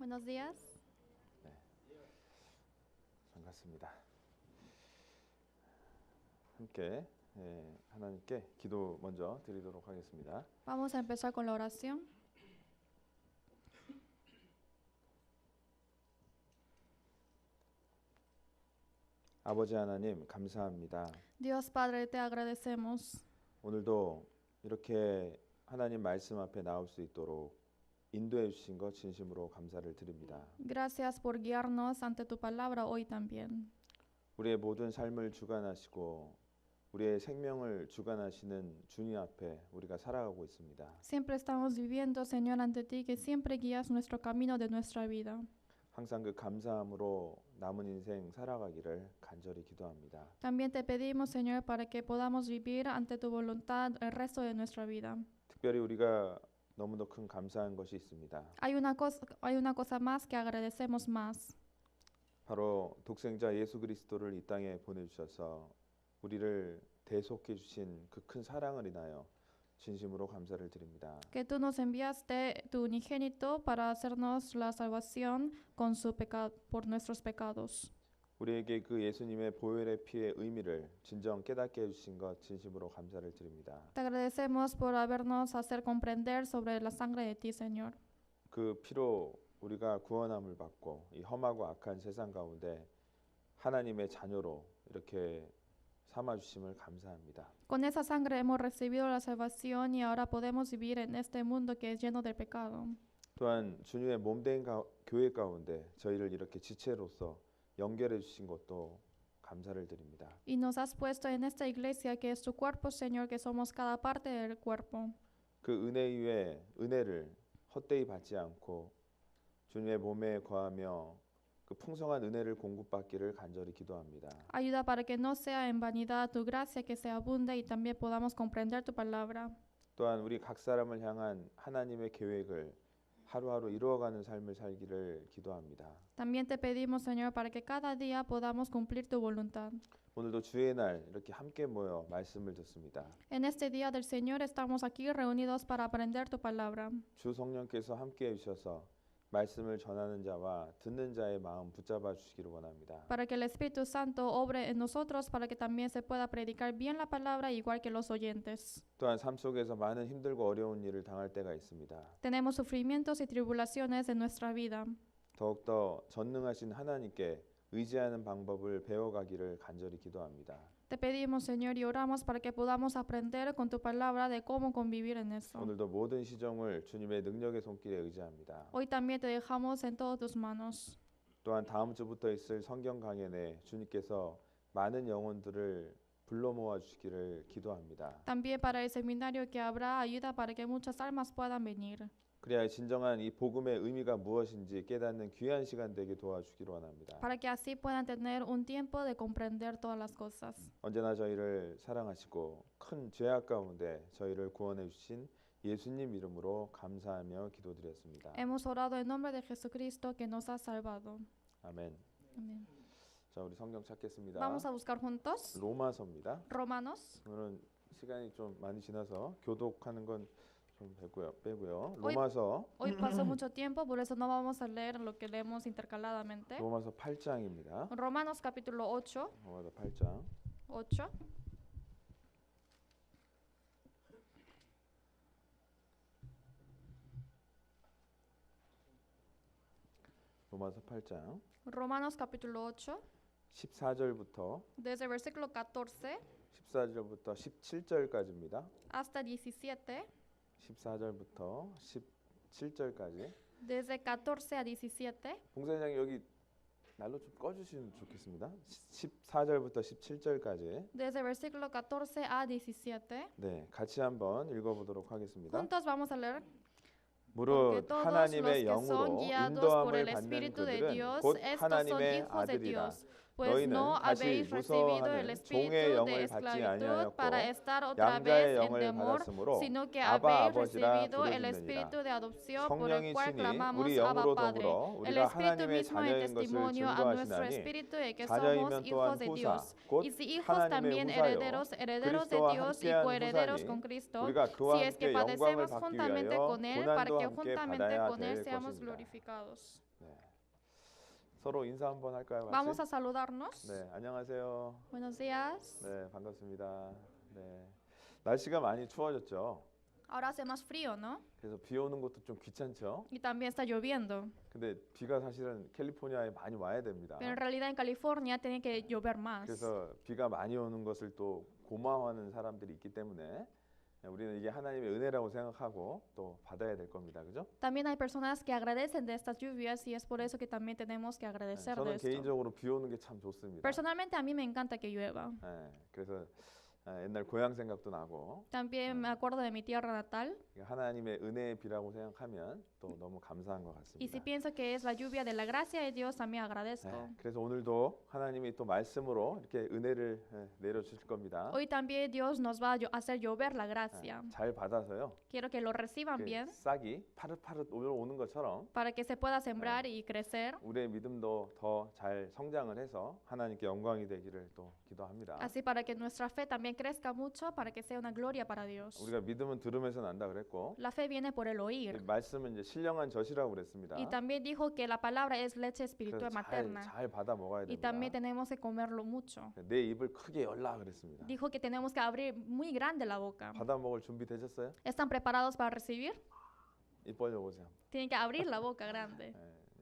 Buenos días. 반갑습니다. 함께 하나님께 기도 먼저 드리도록 하겠습니다. Vamos a empezar con la oración. 아버지 하나님 감사합니다. Dios Padre, te agradecemos 오늘도 이렇게 하나님 말씀 앞에 나올 수 있도록 인도해 주신 것 진심으로 감사를 드립니다. Gracias por guiarnos ante tu palabra hoy también. 우리의 모든 삶을 주관하시고 우리의 생명을 주관하시는 주님 앞에 우리가 살아가고 있습니다. Siempre estamos viviendo, Señor, ante ti, que siempre guías nuestro camino de nuestra vida. 항상 그 감사함으로 남은 인생 살아가기를 간절히 기도합니다. También te pedimos, Señor, para que podamos vivir ante tu voluntad el resto de nuestra vida. 특별히 우리가 너무도 큰 감사한 것이 있습니다. Hay una cosa más que agradecemos más. 바로 독생자 예수 그리스도를 이 땅에 보내주셔서 우리를 대속해 주신 그 큰 사랑을 인하여 진심으로 감사를 드립니다. Que tú nos enviaste tu unigénito para hacernos la salvación por nuestros pecados. 우리에게 그 예수님의 보혈의 피의 의미를 진정 깨닫게 해주신 것 진심으로 감사를 드립니다. Te agradecemos por habernos hacer comprender sobre la sangre de ti, Señor. 그 피로 우리가 구원함을 받고 이 험하고 악한 세상 가운데 하나님의 자녀로 이렇게 삼아주심을 감사합니다. Con esa sangre hemos recibido la salvación y ahora podemos vivir en este mundo que es lleno de pecado. 또한 주님의 몸된 교회 가운데 저희를 이렇게 지체로서 연결해 주신 것도 감사를 드립니다. Y nos has puesto en esta iglesia que es tu cuerpo, Señor, que somos cada parte del cuerpo. 그 은혜 위에 은혜를 헛되이 받지 않고 주님의 몸에 거하며 그 풍성한 은혜를 공급받기를 간절히 기도합니다. Ayuda para que no sea en vanidad tu gracia, que se abunde y también podamos comprender tu palabra. 또한 우리 각 사람을 향한 하나님의 계획을 하루하루 이루어가는 삶을 살기를 기도합니다. También te pedimos, Señor, para que cada día podamos cumplir tu voluntad. 오늘도 주의 날 이렇게 함께 모여 말씀을 듣습니다. En este día del Señor estamos aquí reunidos para aprender tu palabra. 주 성령께서 함께 해주셔서 말씀을 전하는 자와 듣는 자의 마음 붙잡아 주시기를 원합니다. Para que el Espíritu Santo obre en nosotros, para que también se pueda predicar bien la palabra, igual que los oyentes. 또한 삶 속에서 많은 힘들고 어려운 일을 당할 때가 있습니다. Tenemos sufrimientos y tribulaciones en nuestra vida. 더욱더 전능하신 하나님께 의지하는 방법을 배워가기를 간절히 기도합니다. Te pedimos, Señor, y oramos para que podamos aprender con tu palabra de cómo convivir en eso. 오늘도 모든 시정을 주님의 능력의 손길에 의지합니다. Hoy también te dejamos en todas tus manos. 또한 다음 주부터 있을 성경 강연에 주님께서 많은 영혼들을 불러 모아 주시기를 기도합니다. También para el seminario que habrá, ayuda para que muchas almas puedan venir. 그래야 진정한 이 복음의 의미가 무엇인지 깨닫는 귀한 시간 되게 도와주기를 원합니다. Para que así puedan tener un tiempo de comprender todas las cosas. 언제나 저희를 사랑하시고 큰 죄악 가운데 저희를 구원해 주신 예수님 이름으로 감사하며 기도드렸습니다. Hemos orado en nombre de Jesucristo que nos ha salvado. 아멘. Amén. 자, 우리 성경 찾겠습니다. Vamos a buscar juntos 로마서입니다. Romanos. 오늘은 시간이 좀 많이 지나서 교독하는 건 좀 빼고요. Hoy- 로마서 Hoy pasó mucho tiempo, por eso no vamos a leer lo que leemos intercaladamente. 로마서 8장입니다. Romanos capítulo 8. 로마서 8장. 8. 로마서 8장 Romanos capítulo 8. 14절부터 Desde el versículo 14 14절부터 17절까지입니다. hasta 17. 14절부터 17절까지. Desde 14 a 17. 봉사장님 여기 날로 좀 꺼주시면 좋겠습니다. 14절부터 17절까지. Desde el versículo 14 a 17. 네, 같이 한번 읽어보도록 하겠습니다. Juntos vamos a leer. Porque 무릇 todos los 하나님의 que son 영으로 guiados por 인도함을 el 받는 Espíritu de 그들은 Dios, 곧 estos son 하나님의 hijos de 아들이라. Dios. pues 너희는 no 다시 habéis recibido el 무서워하는 espíritu 종의 de 영을 받지 esclavitud 아니하였고 para estar otra 양자의 vez en 영을 temor, 받았으므로 sino que 아바 habéis 아버지라 recibido el 부르짖느니라. espíritu de adopción por el 성령이 cual 친히 clamamos 우리 Abba 영으로 Padre. 더불어 El 우리가 Espíritu 하나님의 mismo en 자녀인 것을 testimonio a nuestro 증거하시나니 espíritu de que somos 자녀이면 hijos 또한 de 후사 Dios. 곧 Y si hijos 하나님의 también 후사요 herederos, herederos de 그리스도와 Dios y 함께한 coherederos 후사니 con Cristo, 우리가 그와 si es que 함께 영광을 padecemos 받기 juntamente 위하여 con Él, para 고난도 que 함께 juntamente 받아야 con Él 될 seamos 것입니다. glorificados. 네. 서로 인사 한번 할까요? 같이? Vamos a saludarnos. 네, 안녕하세요. Buenos días. 네, 반갑습니다. 네. 날씨가 많이 추워졌죠. Ahora hace más frío, ¿no? 그래서 비 오는 것도 좀 귀찮죠. Y también está lloviendo. 근데 비가 사실은 캘리포니아에 많이 와야 됩니다. Pero en realidad en California tiene que llover más. 그래서 비가 많이 오는 것을 또 고마워하는 사람들이 있기 때문에 우리는 이게 하나님의 은혜라고 생각하고 또 받아야 될 겁니다. 그죠? También hay personas que agradecen de estas lluvias y es por eso que también tenemos que agradecer de 저는 esto. 개인적으로 비 오는 게 참 좋습니다. Personalmente a mí me encanta que llueva. 그래서 옛날 고향 생각도 나고 También me acuerdo de mi tierra natal 하나님의 은혜의 비라고 생각하면 또 너무 감사한 것 y si 같습니다. pienso que es la lluvia de la gracia de Dios, también agradezco. 그래서 오늘도 하나님이 또 말씀으로 이렇게 은혜를 내려주실 겁니다. Hoy también Dios nos va a hacer llover la gracia. 잘 받아서요. Quiero que lo reciban 이렇게 bien 싹이 파릇파릇 올라오는 것처럼 para que se pueda sembrar y crecer. 우리의 믿음도 더 잘 성장을 해서 하나님께 영광이 되기를 또 기도합니다. Así para que nuestra fe también crezca mucho, para que sea una gloria para Dios. 우리가 믿음은 들으면서 난다 그랬고 La fe viene por el 이 oír. 말씀은 이제 신령한 젖이라고 그랬습니다. Y también dijo que la palabra es leche 그래서 espiritual materna. 잘 받아 먹어야 Y 됩니다. también tenemos que comerlo mucho. 내 입을 크게 열라 그랬습니다. Dijo que tenemos que abrir muy grande la boca. 받아 먹을 준비 되셨어요? ¿Están preparados para recibir? 입 벌려보세요. Tienen que abrir la boca grande.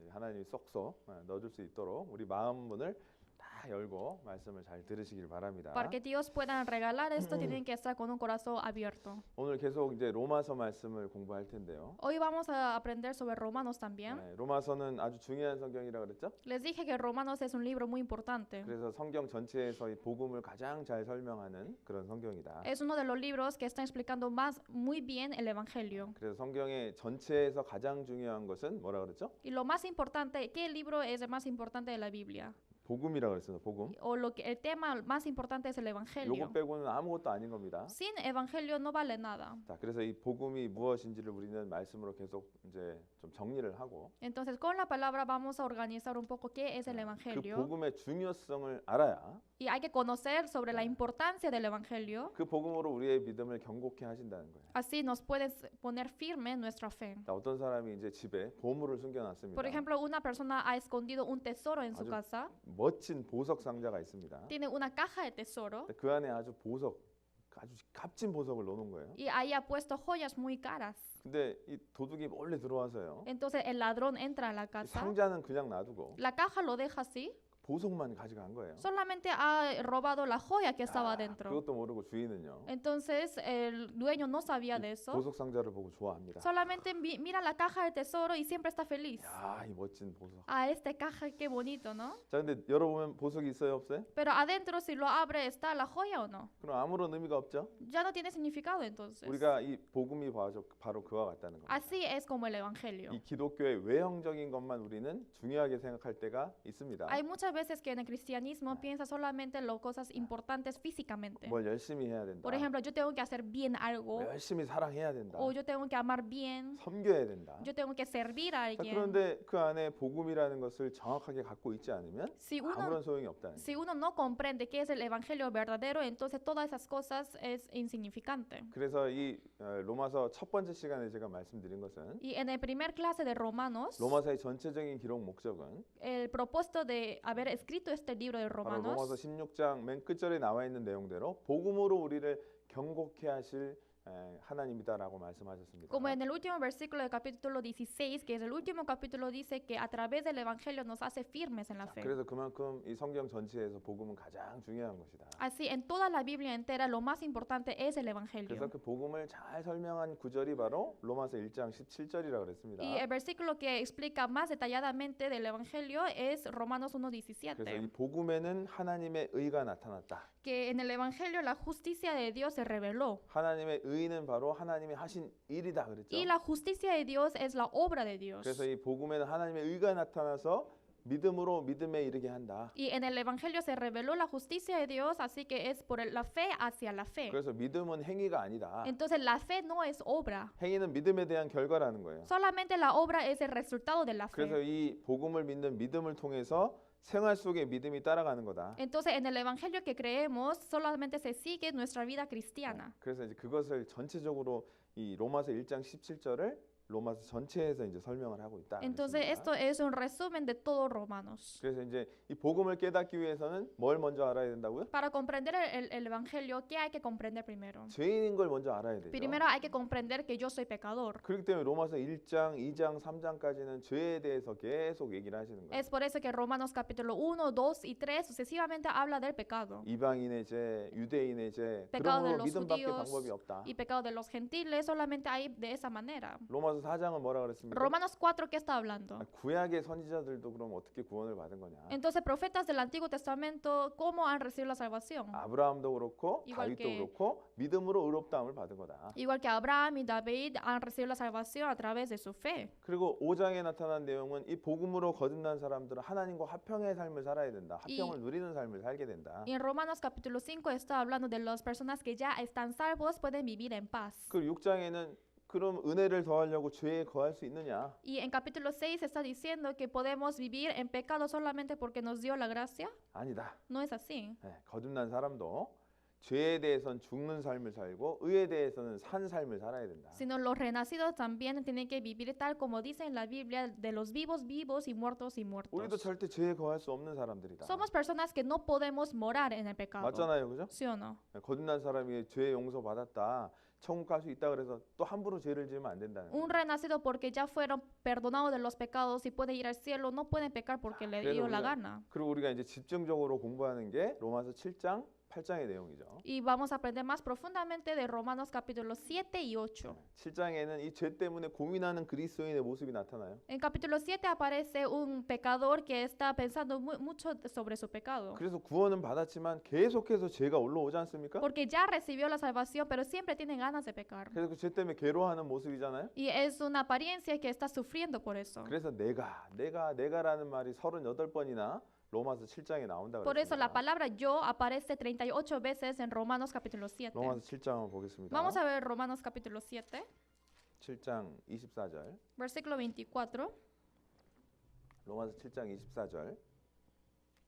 하나님이 쏙쏙 넣어줄 수 있도록 우리 마음 문을 다 열고 말씀을 잘 들으시길 바랍니다. Para que Dios pueda regalar esto, tienen que estar con un corazón abierto. 오늘 계속 이제 로마서 말씀을 공부할 텐데요. Hoy vamos a aprender sobre Romanos también. 로마서는 아주 중요한 성경이라 그랬죠? Les dije que Romanos es un libro muy importante. 그래서 성경 전체에서 이 복음을 가장 잘 설명하는 그런 성경이다. Es uno de los libros que está explicando muy bien el Evangelio. 그래서 성경의 전체에서 가장 중요한 것은 뭐라 그랬죠? Y lo más importante, ¿qué libro es el más importante de la Biblia? 복음이라 그랬어요. 복음. O el tema más importante es el Evangelio. 요거 빼고는 아무것도 아닌 겁니다. Sin Evangelio no vale nada. 자, 그래서 이 복음이 무엇인지를 우리는 말씀으로 계속 이제 좀 정리를 하고 Entonces, con la palabra vamos a organizar un poco qué es el 그 Evangelio. 복음의 중요성을 알아야 Y hay que conocer sobre la importancia del Evangelio. 그 복음으로 우리의 믿음을 견고케 하신다는 거예요. Así nos puedes poner firme nuestra fe. 자, 어떤 사람이 이제 집에 보물을 숨겨놨습니다. Por ejemplo, una persona ha escondido un tesoro en su 아주 casa. 멋진 보석 상자가 있습니다. Tiene una caja de tesoro. 그 안에 아주 값진 보석을 넣는 거예요. Y ahí ha puesto joyas muy caras. 근데 이 도둑이 몰래 들어와서요. Entonces el ladrón entra a la 이 casa. 상자는 그냥 놔두고 La caja lo deja así. 보석만 가져간 거예요. Solamente ha robado la joya que estaba dentro. 그것도 모르고 주인은요. Entonces el dueño no sabía de eso. 보석 상자를 보고 좋아합니다. Solamente mira la caja de tesoro y siempre está feliz. 야, 이 멋진 보석. Esta caja, qué bonito, ¿no? 자, 근데 열어보면 보석이 있어요, 없어요? Pero adentro, si lo abre, ¿está la joya o no? 그럼 아무런 의미가 없죠. Ya no tiene significado entonces. 우리가 이 복음이 바로 그와 같다는 겁니다. Así es como el Evangelio. 이 기독교의 외형적인 것만 우리는 중요하게 생각할 때가 있습니다. Hay muchas veces que en el cristianismo piensa solamente en las cosas importantes físicamente. 뭘 열심히 해야 된다. Por ejemplo, yo tengo que hacer bien algo, 열심히 사랑해야 된다. o yo tengo que amar bien, 섬겨야 된다. yo tengo que servir a 자, alguien. 그런데 그 안에 복음이라는 것을 정확하게 갖고 있지 않으면 아무런 소용이 없다는 거예요. Si uno no comprende qué es el Evangelio verdadero, entonces todas esas cosas es insignificante. 그래서 이 로마서 첫 번째 시간에 제가 말씀드린 것은 Y en el primer clase de Romanos, 로마서의 전체적인 기록 목적은 el propósito de haber escrito este libro de 바로 로마서 Romanos 16장 맨 끝절에 나와 있는 내용대로 복음으로 우리를 경고케 하실 하나님이다라고 말씀하셨습니다. como en el último versículo del capítulo 16, que es el último capítulo, dice que a través del Evangelio nos hace firmes en la fe. 그래서 그만큼 이 성경 전체에서 복음은 가장 중요한 것이다. Así, en toda la Biblia entera, lo más importante es el 그래서 Evangelio. 그 복음을 잘 설명한 구절이 바로 로마서 1장 17절이라고 그랬습니다. Y el versículo que explica más detalladamente del Evangelio es Romanos 그래서 1:17, 이 복음에는 하나님의 의가 나타났다. que en el Evangelio la justicia de Dios se reveló. 하나님의 의는 바로 하나님이 하신 일이다 그랬죠. Y la justicia de Dios es la obra de Dios. 그래서 이 복음에는 하나님의 의가 나타나서 믿음으로 믿음에 이르게 한다. Y en el Evangelio se reveló la justicia de Dios, así que es por la fe hacia la fe. 그래서 믿음은 행위가 아니다. Entonces la fe no es obra. 행위는 믿음에 대한 결과라는 거예요. Solamente la obra es el resultado de la 그래서 fe. 이 복음을 믿는 믿음을 통해서 생활 속에 믿음이 따라가는 거다. Entonces en el Evangelio que creemos solamente se sigue nuestra vida cristiana. 그래서 이제 그것을 전체적으로 이 로마서 1장 17절을 로마서 전체에서 이제 설명을 하고 있다. Entonces 그랬습니다. esto es un resumen de todo Romanos. 그래서 이제 이 복음을 깨닫기 위해서는 뭘 먼저 알아야 된다고요? Para comprender el Evangelio, ¿qué hay que comprender primero? 죄인인 걸 먼저 알아야 되죠. Primero hay que comprender que yo soy pecador. 그렇기 때문에 로마서 1장, 2장, 3장까지는 죄에 대해서 계속 얘기를 하시는 거예요. Es por eso que Romanos capítulo 1, 2 y 3 sucesivamente habla del pecado. 이방인의 죄, 유대인의 죄, Pecado de 그러므로 los 믿음밖에 judíos 방법이 없다. Y pecado de los gentiles solamente hay de esa manera. 로마서 4장은 뭐라 그랬습니까? Romanos 4, ¿qué está hablando? 구약의 선지자들도 그럼 어떻게 구원을 받은 거냐? Entonces, profetas del Antiguo Testamento, ¿cómo han recibido la salvación? 아브라함도 그렇고 igual 다윗도 que- 그렇고 믿음으로 의롭다함을 받은 거다. Igual que Abraham y David han recibido la salvación a través de su fe. 그리고 5장에 나타난 내용은 이 복음으로 거듭난 사람들은 하나님과 화평의 삶을 살아야 된다. 화평을 누리는 삶을 살게 된다. Y en Romanos capítulo 5 está hablando de las personas que ya están salvos, pueden vivir en paz. 그리고 6장에는 그럼 은혜를 더하려고 죄에 거할 수 있느냐? Y en capítulo 6 está diciendo que podemos vivir en pecado solamente porque nos dio la gracia. 아니다. No es así. 거듭난 사람도 죄에 대해서는 죽는 삶을 살고 의에 대해서는 산 삶을 살아야 된다. Sino los renacidos también tienen que vivir tal como dice en la Biblia, de los vivos vivos y muertos y 우리도 muertos. 절대 죄에 거할 수 없는 사람들이다. Somos personas que no podemos morar en el pecado. 맞잖아요, 그죠? ¿Sí o no? 거듭난 사람이 죄 용서 받았다, 천국 갈 수 있다 그래서 또 함부로 죄를 지으면 안 된다는 거예요. Un renacido porque ya fueron perdonados de los pecados y puede ir al cielo, no pueden pecar porque le 그래서 dio la 우리가- gana. 그리고 우리가 이제 집중적으로 공부하는 게 로마서 7장, 8장의 내용이죠. Y vamos a aprender más profundamente de Romanos capítulo 7 y 8. 7장에는 이 죄 때문에 고민하는 그리스도인의 모습이 나타나요. En capítulo 7 aparece un pecador que está pensando mucho sobre su pecado. 그래서 구원은 받았지만 계속해서 죄가 올라오지 않습니까? Porque ya recibió la salvación, pero siempre tiene ganas de pecar. 그래서 그 죄 때문에 괴로워하는 모습이잖아요. Y es una apariencia que está sufriendo por eso. 그래서 내가라는 말이 38번이나 로마서 7장에 나온다 Por eso la 그랬습니다. palabra yo aparece 38 veces en Romanos capítulo 7. 로마서 7장 한번 보겠습니다. Vamos a ver Romanos capítulo 7, 7장 24절. versículo 24. 로마서 7장 24절.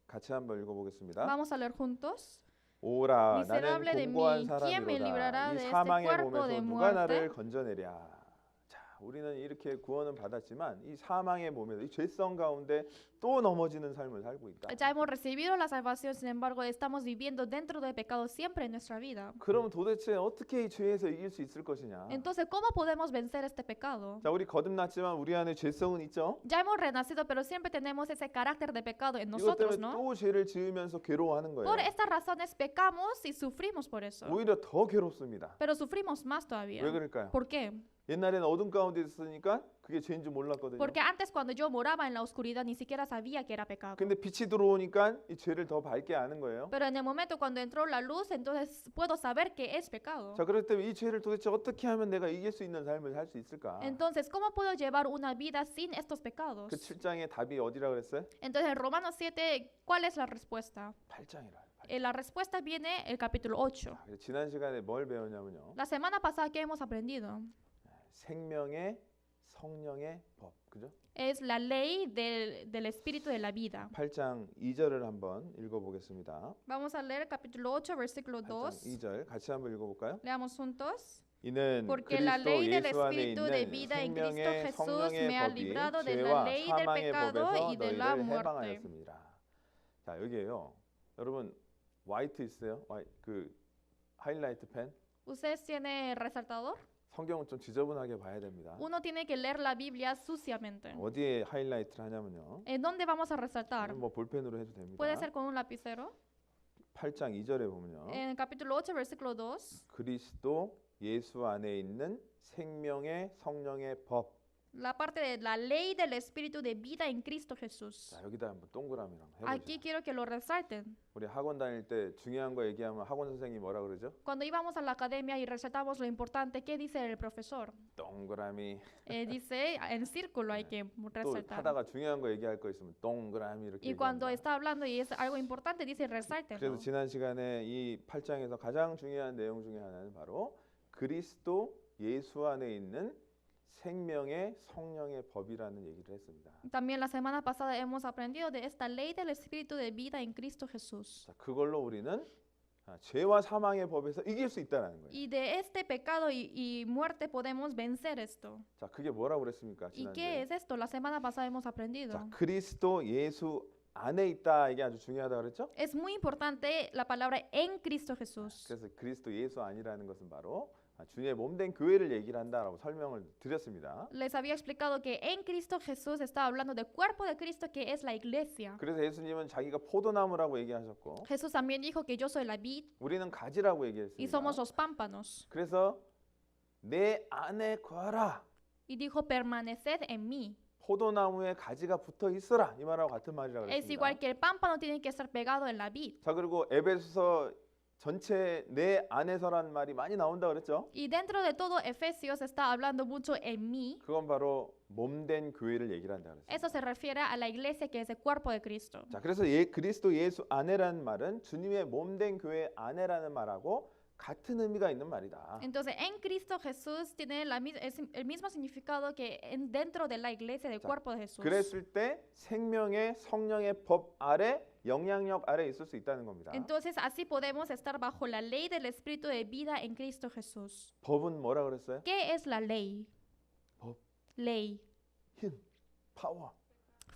같이 한번 읽어보겠습니다. Vamos a leer juntos. 오라 Miserable 나는 de 공고한 mí, ¿quién me librará 사람이로다. de 이 este 사망의 cuerpo de 몸에서 누가 나를 muerte? 건져내랴. 자, 우리는 이렇게 구원은 받았지만 이 사망의 몸에서 이 죄성 가운데 또 넘어지는 삶을 살고 있다. Ya hemos recibido la salvación, sin embargo, estamos viviendo dentro del pecado siempre en nuestra vida. 그럼 도대체 어떻게 이 죄에서 이길 수 있을 것이냐? Entonces, ¿cómo podemos vencer este pecado? 자, 우리 거듭났지만 우리 안에 죄성은 있죠. Ya hemos renacido, pero siempre tenemos ese carácter de pecado en 이것 nosotros, 때문에 ¿no? 또 죄를 지으면서 괴로워하는 거예요. Por estas razones pecamos y sufrimos por eso. 오히려 더 괴롭습니다. Pero sufrimos más 왜 todavía. 그럴까요? ¿Por qué? 옛날에는 어둠 가운데 있으니까 그게 죄인 줄 몰랐거든요. Porque antes cuando yo moraba en la oscuridad ni siquiera sabía que era pecado. 근데 빛이 들어오니까 이 죄를 더 밝게 아는 거예요. Pero en el momento cuando entró la luz, entonces puedo saber que es pecado. 자, 그렇기 때문에 이 죄를 도대체 어떻게 하면 내가 이길 수 있는 삶을 살 수 있을까? Entonces, ¿cómo puedo llevar una vida sin estos pecados? 그 7장의 답이 어디라 그랬어요? Entonces, en Romanos 7, ¿cuál es la respuesta? 8장이라. La respuesta viene el capítulo 8. 지난 시간에 뭘 배웠냐면요. La semana pasada, ¿qué hemos aprendido? 생명의 성령의 법. 그죠? Es la ley del espíritu de la vida. 8장 2절을 한번 읽어 보겠습니다. Vamos a leer capítulo 8, versículo 8장 2. 2절 같이 한번 읽어 볼까요? Leamos juntos. 이는 Porque la 그리스도 ley del 예수 안에 espíritu de 있는 vida en Cristo 생명의 Jesús 성령의 me ha 법이 librado de la 죄와 ley del 사망의 pecado 법에서 y de la 너희를 muerte. 해방하였습니다. 자, 여기에요. 여러분 화이트 있어요? 그 하이라이트 펜? ¿Ustedes tienen resaltador? 성경은 좀 지저분하게 봐야 됩니다. Uno tiene que leer la Biblia suciamente. 어디에 하이라이트를 하냐면요. ¿En dónde vamos a resaltar? 뭐 볼펜으로 해도 됩니다. Puede ser con un lapicero. 8장 2절에 보면요. En el capítulo 8, versículo 2. 그리스도 예수 안에 있는 생명의 성령의 법. La parte de la ley del Espíritu de vida en Cristo Jesús. 자, 여기다 한번 동그라미랑 Aquí 해보자. quiero que lo resalten. 우리 학원 다닐 때 중요한 거 얘기하면 학원 선생님이 뭐라 그러죠? Cuando íbamos a la academia y resaltamos lo importante, ¿qué dice el profesor? 동그라미. Dice en círculo hay que 또 resaltar. 하다가 중요한 거 얘기할 거 있으면 동그라미 이렇게 Y cuando 얘기합니다. está hablando y es algo importante, dice 그래서 resáltenlo. 지난 시간에 이 8장에서 가장 중요한 내용 중에 하나는 바로 그리스도 예수 안에 있는 생명의 성령의 법이라는 얘기를 했습니다. También la semana pasada hemos aprendido de esta ley del Espíritu de vida en Cristo Jesús. 자, 그걸로 우리는 죄와 사망의 법에서 이길 수 있다는 거예요. Y de este pecado y muerte podemos vencer esto. 자, 그게 뭐라고 그랬습니까? ¿Y qué 지난주에. es esto? La semana pasada hemos 자, aprendido. 그리스도 예수 안에 있다 이게 아주 중요하다 그랬죠? Es muy importante la palabra en Cristo Jesús. 그래서 그리스도 예수 안이라는 것은 바로 주님의 몸된 교회를 얘기를 한다라고 설명을 드렸습니다. Les había explicado que en Cristo Jesús está hablando del cuerpo de Cristo que es la iglesia. 그래서 예수님은 자기가 포도나무라고 얘기하셨고 Jesús también dijo que yo soy la vid 우리는 가지라고 y 얘기했습니다. somos los pámpanos. 그래서 내 안에 거하라. Y dijo permaneced en mí. 포도나무에 가지가 붙어 있어라. 이 말하고 같은 말이라고 Es 그랬습니다. igual que el pámpano tiene que estar pegado en la vid. 자, 그리고 에베소서 전체 내 안에서란 말이 많이 나온다 그랬죠? Y dentro de todo Efesios está hablando mucho en mí. 그건 바로 몸된 교회를 얘기를 한다 그랬어요. Eso se refiere a la iglesia que es el cuerpo de Cristo. 자, 그래서 그리스도 예수 안에라는 말은 주님의 몸된 교회 안에라는 말하고 같은 의미가 있는 말이다. Entonces, en Cristo Jesús tiene es el mismo significado que dentro de la iglesia del 자, cuerpo de Jesús. 그랬을 때 생명의 성령의 법 아래 영향력 아래 있을 수 있다는 겁니다. Entonces, así podemos estar bajo la ley del Espíritu de vida en Cristo Jesús. 법은 뭐라 그랬어요? ¿Qué es la ley? 법. Ley. 힘, 파워.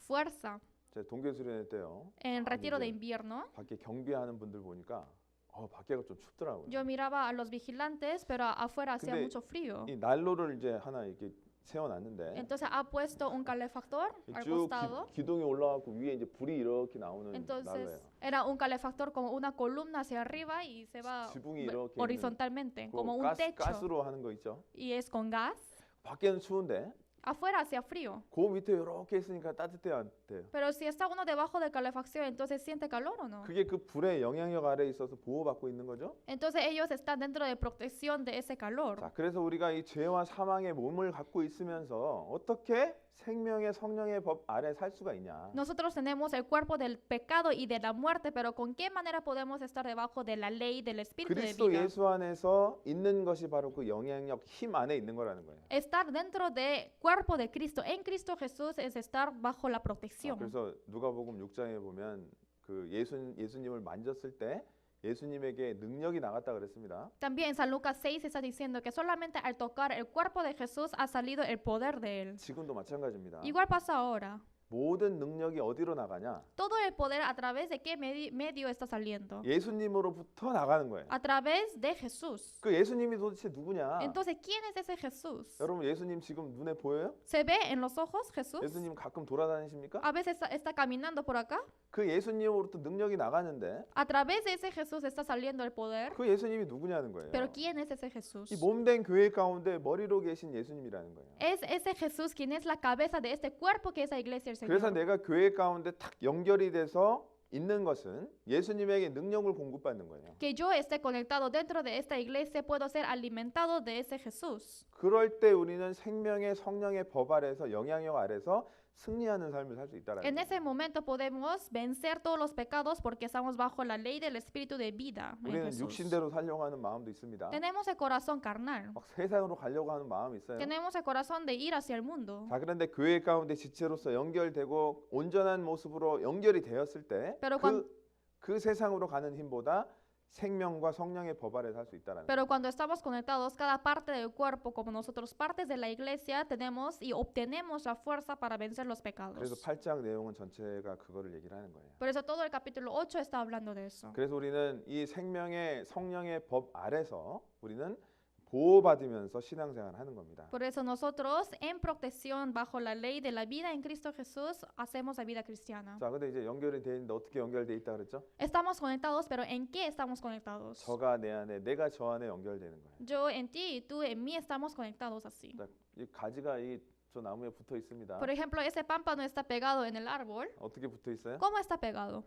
Fuerza. 제가 동계 수련회 때요. En retiro de 이제 invierno, 밖에 경비하는 분들 보니까 밖에가 좀 춥더라고요. yo miraba a los vigilantes, pero afuera hacía 근데 mucho frío. 이 난로를 이제 하나 이렇게 세워놨는데 Entonces ha puesto un calefactor al 쭉 costado. 기둥이 올라가고 위에 이제 불이 이렇게 나오는 Entonces 난로예요. era un calefactor como una columna hacia arriba y se va 지붕이 이렇게 있는 horizontalmente, como un 가스, techo. 가스로 하는 거 있죠. Y es con gas. 밖에는 추운데 Afuera hacía frío. 그 밑에 이렇게 있으니까 따뜻해요, 안 따뜻해요? Pero si está uno debajo de calefacción, entonces siente calor o no. 그게 그 불의 영향력 아래에 있어서 보호받고 있는 거죠. Entonces ellos están dentro de protección de ese calor. 자, 그래서 우리가 이 죄와 사망의 몸을 갖고 있으면서 어떻게 생명의 성령의 법 아래 살 수가 있냐? Nosotros tenemos el cuerpo del pecado y de la muerte, pero ¿con qué manera podemos estar debajo de la ley del Espíritu de 그리스도 vida? 예수 안에서 있는 것이 바로 그 영향력 힘 안에 있는 거라는 거예요. Estar dentro del cuerpo de Cristo, en Cristo Jesús, es estar bajo la protección. 그래서 누가복음 6장에 보면 그 예수님을 만졌을 때 예수님에게 능력이 나갔다 그랬습니다. También en San Lucas 6 está diciendo que solamente al tocar el cuerpo de Jesús ha salido el poder de él. 지금도 마찬가지입니다. Igual pasa ahora. 모든 능력이 어디로 나가냐? Todo el poder a través de qué medio está saliendo. 예수님으로부터 나가는 거예요. A través de Jesús. 그 예수님이 도대체 누구냐? Entonces, ¿quién es ese Jesús? 여러분 예수님 지금 눈에 보여요? ¿Se ve en los ojos Jesús? 예수님 가끔 돌아다니십니까? A veces está caminando por acá. 그 예수님으로부터 능력이 나가는데 A través de ese Jesús está saliendo el poder. 그 예수님이 누구냐는 거예요. Pero ¿quién es ese Jesús? 이 몸된 교회 가운데 머리로 계신 예수님이라는 거예요. Es ese Jesús quien es la cabeza de este cuerpo que es la iglesia del 그래서 Señor. 내가 교회 가운데 탁 연결이 돼서 있는 것은 예수님에게 능력을 공급받는 거예요. Que yo esté conectado dentro de esta iglesia puedo ser alimentado de ese Jesús. 그럴 때 우리는 생명의 성령의 법 아래서 영향력 아래서 승리하는 삶을 살 수 있다라는 En 거예요. ese momento podemos vencer todos los pecados porque estamos bajo la ley del Espíritu de vida. En 우리는 Jesús. 육신대로 살려고 하는 마음도 있습니다. Tenemos el corazón carnal. 막 세상으로 가려고 하는 마음이 있어요. Tenemos el corazón de ir hacia el mundo. 자, 그런데 교회 가운데 지체로서 연결되고 온전한 모습으로 연결이 되었을 때 Pero 그 세상으로 가는 힘보다 생명과 성령의 법 아래 살 수 있다라는 거예요. Pero cuando estamos conectados, cada parte del cuerpo, como nosotros partes de la iglesia, tenemos y obtenemos la fuerza para vencer los 그래서 pecados. 8장 내용은 전체가 그거를 얘기를 하는 거예요. Por eso todo el capítulo 8 está hablando de eso. 그래서 우리는 이 생명의 성령의 법 아래서 우리는 보호받으면서 신앙생활을 하는 겁니다. Por eso nosotros, en protección bajo la ley de la vida en Cristo Jesús, hacemos la vida cristiana. 자, 근데 이제 연결이 돼 있는데 어떻게 연결돼 있다 그랬죠? Estamos conectados, pero ¿en qué estamos conectados? 저가 내 안에, 내가 저 안에 연결되는 거예요. Yo en ti y tú en mí estamos conectados así. 자, 이 가지가 이 저 나무에 붙어 있습니다. Por ejemplo, ese pámpano está pegado en el árbol. 어떻게 붙어 있어요? ¿Cómo está pegado?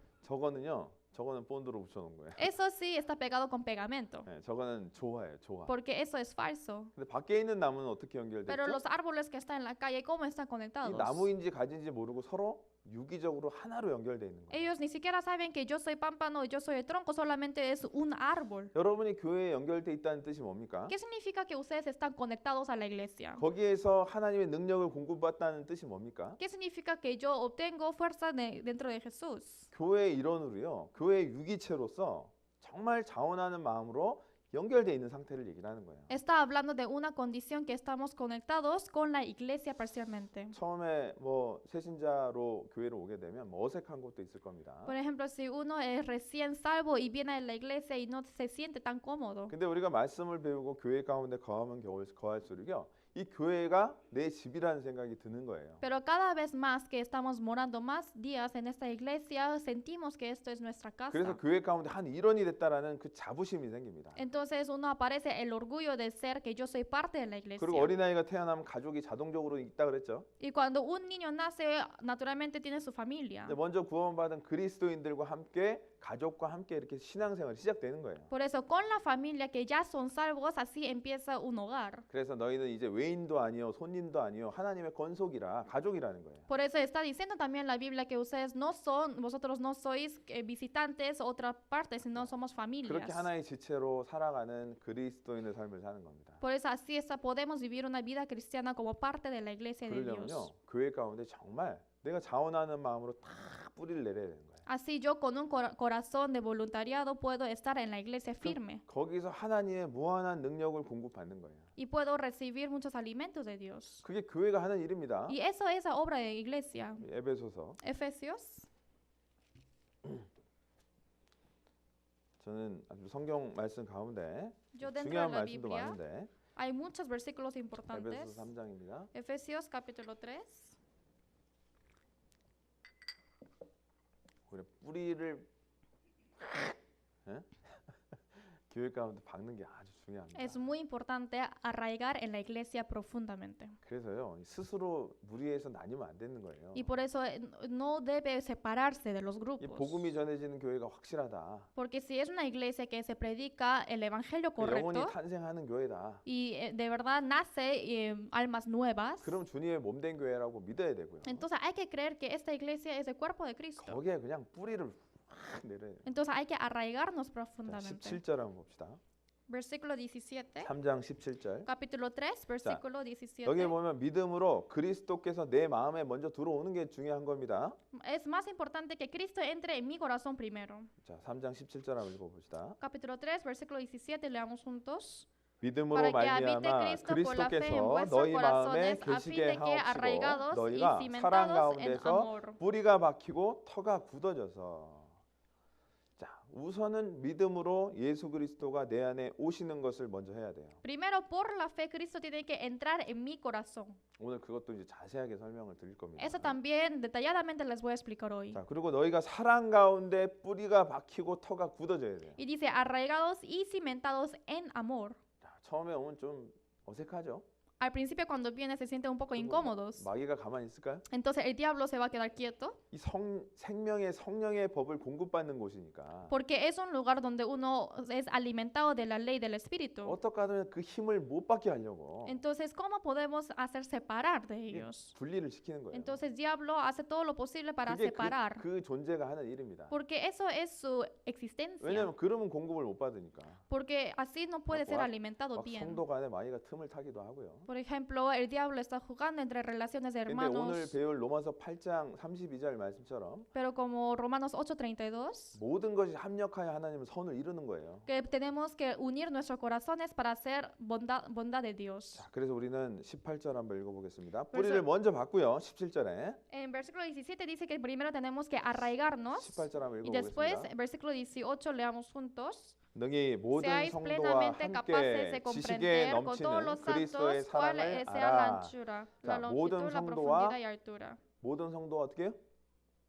저거는 본드로 붙여놓은 거예요. Eso sí está pegado con pegamento, 네, 저거는 조화예요, 조화. porque eso es falso. 근데 밖에 있는 나무는 어떻게 Pero 연결됐죠? los árboles que están en la calle, ¿cómo están 이 conectados? 나무인지 가지인지 모르고 서로 유기적으로 하나로 연결돼 있는 거예요. Ellos ni siquiera saben que yo soy pámpano y yo soy el tronco, solamente es un árbol. 여러분이 교회에 연결돼 있다는 뜻이 뭡니까? ¿Qué significa que ustedes están conectados a la iglesia? 거기에서 하나님의 능력을 공급받다는 뜻이 뭡니까? ¿Qué significa que yo obtengo fuerza dentro de Jesús? 교회의 일원으로요. 교회의 유기체로서 정말 자원하는 마음으로 연결돼 있는 상태를 얘기를 하는 거예요. Está hablando de una condición que estamos conectados con la iglesia parcialmente. 처음에 뭐 새신자로 교회를 오게 되면 뭐 어색한 것도 있을 겁니다. Por ejemplo, si uno es recién salvo y viene a la iglesia y no se siente tan cómodo. 근데 우리가 말씀을 배우고 교회 가운데 거하면 거할수록요. 이 교회가 내 집이라는 생각이 드는 거예요. Pero cada vez más que estamos morando más días en esta iglesia, sentimos que esto es nuestra 그래서 casa. 교회 가운데 한 일원이 됐다라는 그 자부심이 생깁니다. Entonces uno aparece el orgullo de ser que yo soy parte de la iglesia. 그리고 어린아이가 태어나면 가족이 자동적으로 있다 그랬죠. Y cuando un niño nace, naturalmente tiene su familia. 근데 먼저 구원받은 그리스도인들과 함께 가족과 함께 이렇게 신앙생활이 시작되는 거예요. Por eso, con la familia que ya son salvos, así empieza un hogar. 그래서 너희는 이제 외인도 아니요 손님도 아니요 하나님의 건속이라 가족이라는 거예요. Por eso está diciendo también la Biblia que vosotros no sois visitantes otra parte, sino somos familias. 그렇게 하나의 지체로 살아가는 그리스도인의 삶을 사는 겁니다. Por eso así podemos vivir una vida cristiana como parte de la iglesia de 그러려면요 Dios. 교회 가운데 정말 내가 자원하는 마음으로 다 뿌리를 내려야 되는 거예요. Así yo con un corazón de voluntariado puedo estar en la iglesia firme 거기서 하나님의 무한한 능력을 공급받는 거예요. y puedo recibir muchos alimentos de Dios. 그게 교회가 하는 일입니다. Y eso es la obra de iglesia. 에베소서. Efesios. 저는 아주 성경 말씀 가운데 Yo dentro de 중요한 la 말씀도 Biblia 많은데 hay muchos versículos 에베소서 importantes. 3장입니다. Efesios capítulo 3. 우리 뿌리를 예? 교회 가운데 박는 게 아주 중요합니다. Es muy importante arraigar en la iglesia profundamente. 그래서요 스스로 무리해서 나뉘면 안 되는 거예요. Y por eso no debe separarse de los 이 grupos. 복음이 전해지는 교회가 확실하다. Porque si es una iglesia que se predica el evangelio 영혼이 correcto 탄생하는 교회다. y de verdad nace almas nuevas, 그럼 주님의 몸된 교회라고 믿어야 되고요. entonces hay que creer que esta iglesia es el cuerpo de Cristo. 거기에 그냥 뿌리를 확 내려야 돼요. Entonces hay que arraigarnos 자, profundamente. 17절 한번 봅시다. Versículo 17, 3장 17절. capítulo 3, versículo 17. 여기 보면 믿음으로 그리스도께서 내 마음에 먼저 들어오는 게 중요한 겁니다. Es más importante que Cristo entre en mi corazón primero. 자, 3장 17절 한번 읽어봅시다. Capítulo 3, versículo 17, leamos juntos. 믿음으로 Para que habite 말미암아 Cristo por la fe en 그리스도께서 vuestros 너희 마음에 corazones, a fin 계시게 de que 하옵시고 arraigados y 너희가 사랑 cimentados en 가운데서 amor. 뿌리가 박히고 터가 굳어져서 자 우선은 믿음으로 예수 그리스도가 내 안에 오시는 것을 먼저 해야 돼요. Primero, por la fe, Cristo tiene que entrar en mi corazón. 오늘 그것도 이제 자세하게 설명을 드릴 겁니다. Eso también detalladamente les voy a explicar hoy. 자 그리고 너희가 사랑 가운데 뿌리가 박히고 터가 굳어져야 돼요. Y dice, arraigados y cimentados en amor. 자, 처음에 오면 좀 어색하죠? Al principio cuando viene se sienten un poco incómodos. 마귀가 가만히 있을까요? Entonces el diablo se va a quedar quieto. 이 생명의 성령의 법을 공급받는 곳이니까 Porque es un lugar donde uno es alimentado de la ley del Espíritu. 어떻게 하면 그 힘을 못 받게 하려고 Entonces, ¿cómo podemos hacer separar de ellos? 분리를 시키는 거예요. Entonces, diablo hace todo lo posible para 그게 separar. 그 존재가 하는 일입니다. Porque eso es su existencia. 왜냐하면 그러면 공급을 못 받으니까. Porque así no puede ser alimentado 막 bien. 성도 간에 마귀가 틈을 타기도 하고요. Por ejemplo, el diablo está jugando entre relaciones de 근데 오늘 hermanos. 배울 로마서 8장 32절 말씀처럼 Pero como Romanos 8:32, 모든 것이 합력하여 하나님의 선을 이루는 거예요. que tenemos que unir nuestros corazones para hacer bondad de Dios. 자, 그래서 우리는 18절 한번 읽어보겠습니다. 뿌리를 먼저 받고요. 17절에 En versículo 17 dice que primero tenemos que arraigarnos. 18절 한번 Y después, 읽어보겠습니다. en versículo 18, leamos juntos. 능히 모든 Seáis 성도와 plenamente capaces de 함께 지식에 comprender con todos 넘치는 los 그리스도의 santos cuál 사랑을 sea la 알아. anchura, 자, la longitud, 모든 la 성도와 profundidad y altura. 모든 성도가 어떻게 해요?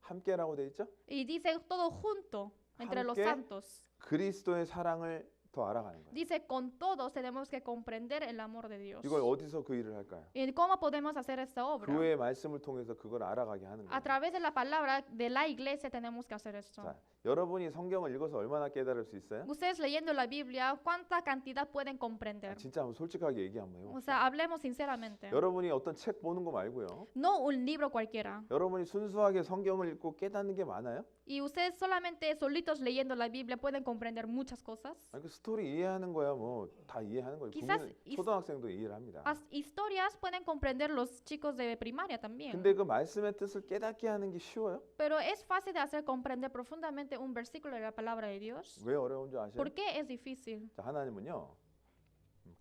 함께라고 돼 있죠? Y dice todo junto entre los 함께 santos. 그리스도의 사랑을 더 알아가는 거예요. Dice, con todos tenemos que comprender el amor de Dios. 이걸 어디서 그 일을 할까요? ¿Y cómo podemos hacer esta obra? 교회의 말씀을 통해서 그걸 알아가게 하는 A 거예요. través de la palabra de la iglesia tenemos que hacer esto. 자, 여러분이 성경을 읽어서 얼마나 깨달을 수 있어요? Ustedes leyendo la Biblia, ¿cuánta cantidad pueden comprender? 진짜 한번 솔직하게 얘기 한번 O 해봅시다. sea, hablemos sinceramente. 여러분이 어떤 책 보는 거 말고요. No un libro cualquiera. 여러분이 순수하게 성경을 읽고 깨닫는 게 많아요? Y ustedes solamente solitos leyendo la Biblia pueden comprender muchas cosas. 아니, 그 스토리 이해하는 거야 뭐 다 이해하는 거예요. Quizás 국민, 초등학생도 이해를 합니다. Las historias pueden comprender los chicos de primaria también. 근데 그 말씀의 뜻을 깨닫게 하는 게 쉬워요? Pero es fácil de hacer comprender profundamente un versículo de la palabra de Dios. 왜 어려운 줄 아세요? ¿Por qué es difícil? 자, 하나님은요.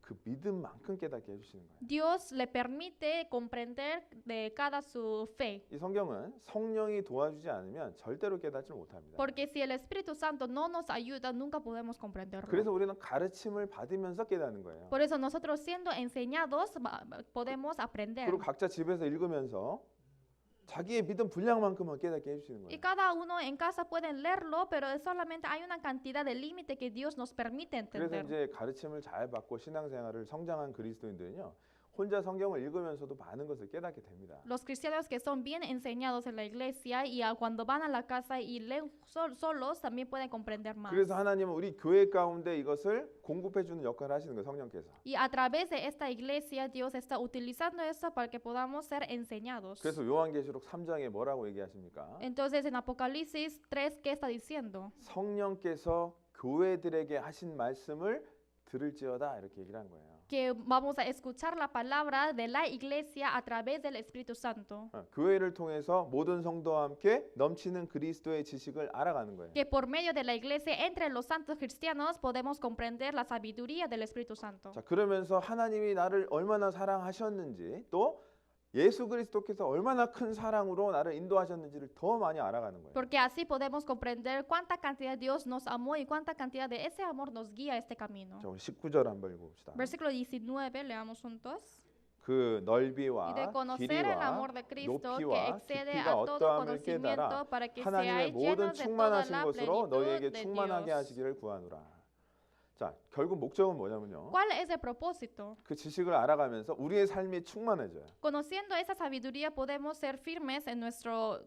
그 믿음만큼 깨닫게 해주시는 거예요. Dios le permite comprender de cada su fe. 이 성경은 성령이 도와주지 않으면 절대로 깨닫지 못합니다. Porque si el Espíritu Santo no nos ayuda, nunca podemos comprenderlo. 그래서 우리는 가르침을 받으면서 깨닫는 거예요. Por eso nosotros siendo enseñados podemos aprender. 그리고 각자 집에서 읽으면서 자기의 믿음 분량만큼만 깨닫게 해주시는 Y 거예요. cada uno en casa pueden leerlo, pero solamente hay una cantidad de límite que Dios nos permite 그래서 entender. 이제 가르침을 잘 받고 신앙생활을 성장한 그리스도인들은요. 혼자 성경을 읽으면서도 많은 것을 깨닫게 됩니다. Los cristianos que son bien enseñados en la iglesia y cuando van a la casa y leen solos también pueden comprender más. 그래서 하나님은 우리 교회 가운데 이것을 공급해 주는 역할을 하시는 거예요. 성령께서. Y a través de esta iglesia Dios está utilizando esto para que podamos ser enseñados. 그래서 요한계시록 3장에 뭐라고 얘기하십니까? Entonces en Apocalipsis 3, ¿qué está diciendo? 성령께서 교회들에게 하신 말씀을 들을지어다 이렇게 얘기를 한 거예요. Que vamos a escuchar la palabra de la iglesia a través del Espíritu Santo. 교회를 통해서 모든 성도와 함께 넘치는 그리스도의 지식을 알아가는 거예요. Que por medio de la iglesia entre los santos cristianos podemos comprender la sabiduría del Espíritu Santo. 자, 그러면서 하나님이 나를 얼마나 사랑하셨는지 또 예수 그리스도께서 얼마나 큰 사랑으로 나를 인도하셨는지를 더 많이 알아가는 거예요. Porque así podemos comprender cuánta cantidad Dios nos amó y cuánta cantidad de ese amor nos guía a este camino. 자, 우리 19절 한번 읽어봅시다. Versículo 19, leamos juntos. 그 넓이와 Y de conocer el 길이와 amor de Cristo que 높이와 excede 깊이가 a todo 어떠함을 깨달아 conocimiento para que 하나님의 seáis 모든 llenos de toda 충만하신 la 것으로 plenitud 너희에게 de 충만하게 Dios. 하시기를 구하노라. 자, 결국 목적은 뭐냐면요. ¿Cuál es el propósito? 그 지식을 알아가면서 우리의 삶이 충만해져요. Conociendo esa sabiduría podemos ser firmes en nuestro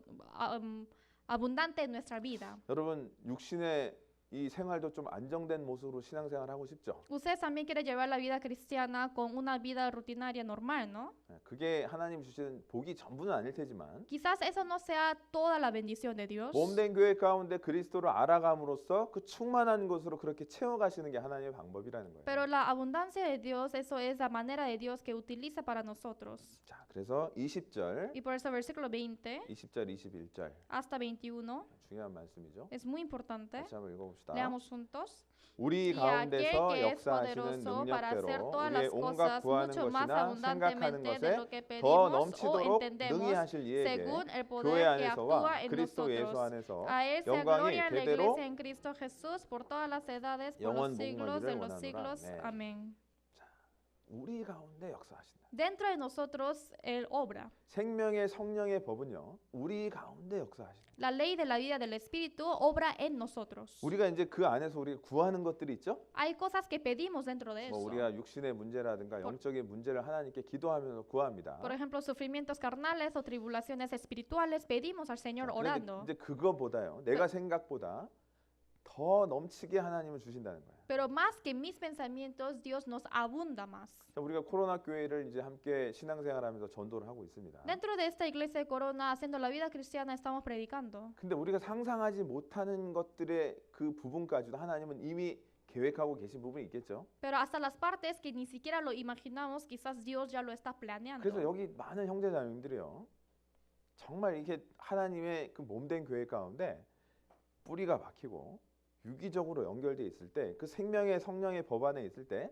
abundante en nuestra vida. 여러분 육신의 이 생활도 좀 안정된 모습으로 신앙생활 하고 싶죠. Ustedes también quieren llevar la vida cristiana con una vida rutinaria normal, ¿no? 그게 하나님 주시는 복이 전부는 아닐 테지만 Quizás eso no sea toda la bendición de Dios. 몸된 교회 가운데 그리스도를 알아감으로써 그 충만한 것으로 그렇게 채워가시는 게 하나님의 방법이라는 거예요. Pero la abundancia de Dios, eso es la manera de Dios que utiliza para nosotros. 자, 그래서 20절, Y por eso versículo 20 20절, 21절 hasta 21 중요한 말씀이죠. es muy importante. 다시 한번 읽어봅시다. Leamos juntos. 우리 Y aquel 가운데서 que es 역사하시는 poderoso para hacer 능력대로 todas 우리의 las 온갖 cosas 구하는 mucho más 것이나 생각하는 abundantemente de 것에 lo que 더 pedimos o 넘치도록 entendemos, 능히 하실 이에게 según el 교회 poder que 안에서와 actúa en 그리스도 예수 nosotros. 안에서 A Él sea 영광이 gloria en la 대대로 iglesia en Cristo Jesús por todas las edades, por 영원 los siglos de 복음하기를 los 원하노라. siglos. 네. Amén. 우리 가운데 역사하신다. Dentro de nosotros Él obra. 생명의 성령의 법은요. 우리 가운데 역사하신다. La ley de la vida del Espíritu obra en nosotros. 우리가 이제 그 안에서 우리가 구하는 것들이 있죠. Hay cosas que pedimos dentro de 뭐 eso. 우리가 육신의 문제라든가 영적인 문제를 하나님께 기도하면서 구합니다. Por ejemplo, sufrimientos carnales o tribulaciones espirituales, pedimos al Señor 그런데 orando. 이제 그거보다요. 내가 생각보다 더 넘치게 하나님을 주신다는 거예요. Pero más que mis pensamientos, Dios nos abunda más. 자, 우리가 코로나 교회를 이제 함께 신앙생활하면서 전도를 하고 있습니다. Dentro de esta iglesia de Corona, haciendo la vida cristiana, estamos predicando. 근데 우리가 상상하지 못하는 것들의 그 부분까지도 하나님은 이미 계획하고 계신 부분이 있겠죠. Pero hasta las partes que ni siquiera lo imaginamos, quizás Dios ya lo está planeando. 그래서 여기 많은 형제자매님들이요. 정말 이게 하나님의 그 몸된 교회 가운데 뿌리가 박히고 유기적으로 연결돼 있을 때 그 생명의 성령의 법 안에 있을 때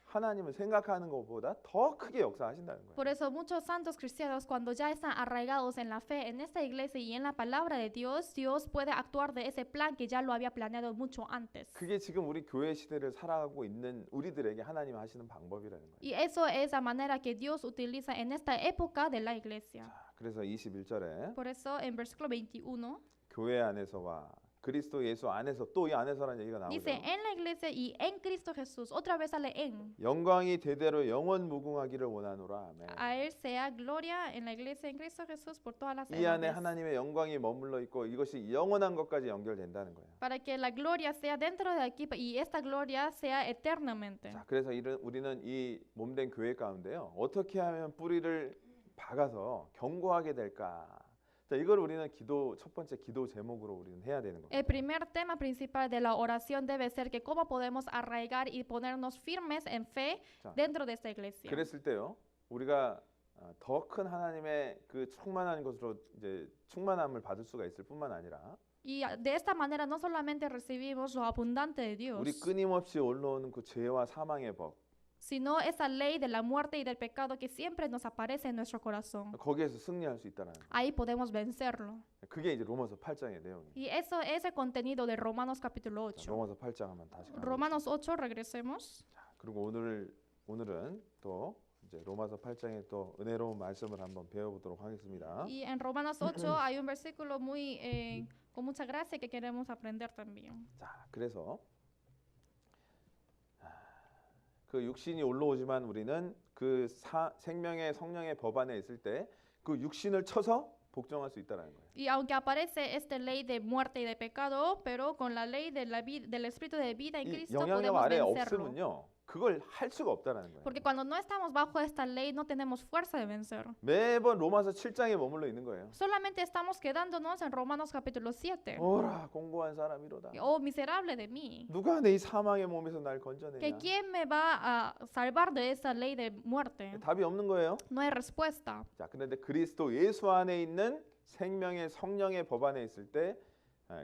하나님을 생각하는 것보다 더 크게 역사하신다는 거예요. Por eso muchos santos cristianos cuando ya están arraigados en la fe en esta iglesia y en la palabra de Dios, Dios puede actuar de ese plan que ya lo había planeado mucho antes. 그게 지금 우리 교회 시대를 살아가고 있는 우리들에게 하나님 하시는 방법이라는 거예요. Y eso es la manera que Dios utiliza en esta época de la iglesia. 자, 그래서 21절에 Por eso en versículo 21 교회 안에서와 그리스도 예수 안에서 또 이 안에서라는 얘기가 나오죠. Dice en la iglesia y en Cristo Jesús. Otra vez sale en. 영광이 대대로 영원 무궁하기를 원하노라. 아멘. A Él sea gloria en la iglesia en Cristo Jesús por todas las 이 안에 edades. 하나님의 영광이 머물러 있고 이것이 영원한 것까지 연결된다는 거예요. Para que la gloria sea dentro de aquí y esta gloria sea eternamente. 자, 그래서 우리는 이 몸된 교회 가운데요. 어떻게 하면 뿌리를 박아서 견고하게 될까? 자, 이걸 우리는 첫 번째 기도 제목으로 우리는 해야 되는 겁니다. El primer tema principal de la oración debe ser que cómo podemos arraigar y ponernos firmes en fe 자, dentro de esta iglesia. 그랬을 때요. 우리가 더 큰 하나님의 그 충만한 것으로 이제 충만함을 받을 수가 있을 뿐만 아니라 Y de esta manera no solamente recibimos lo abundante de Dios, 우리 끊임없이 올라오는 그 죄와 사망의 법 sino esa ley de la muerte y del pecado que siempre nos aparece en nuestro corazón. 거기에서 승리할 수 있다는 거예요. Ahí podemos vencerlo. 그게 이제 로마서 8장의 내용이에요. Y eso es el contenido de Romanos capítulo 자, 8. 로마서 8장 한번 다시 가보겠습니다. Romanos 8, regresemos. 자, 그리고 오늘은 또 이제 로마서 8장의 또 은혜로운 말씀을 한번 배워보도록 하겠습니다. Y en Romanos 8 hay un versículo con mucha gracia que queremos aprender también. 자, 그래서 그 육신이 올라오지만 우리는 그 생명의 성령의 법 안에 있을 때 그 육신을 쳐서 복종할 수 있다라는 거예요. Y aunque aparece esta ley de muerte y de pecado, pero con la ley de del espíritu de vida en 이 Cristo 영향력 podemos 아래 vencerlo. 없으면요, 그걸 할 수가 없다라는 거예요. Porque cuando no estamos bajo esta ley no tenemos fuerza de vencer. 매번 로마서 7장에 머물러 있는 거예요. Solamente estamos quedándonos en Romanos capítulo 7. 오라 공고한 사람이로다. Oh, miserable de mí. 누가 내 이 사망의 몸에서 날 건져내냐? Que quién me va a salvar de esa ley de muerte. 답이 없는 거예요. No hay respuesta. 자, 그런데 그리스도 예수 안에 있는 생명의 성령의 법 안에 있을 때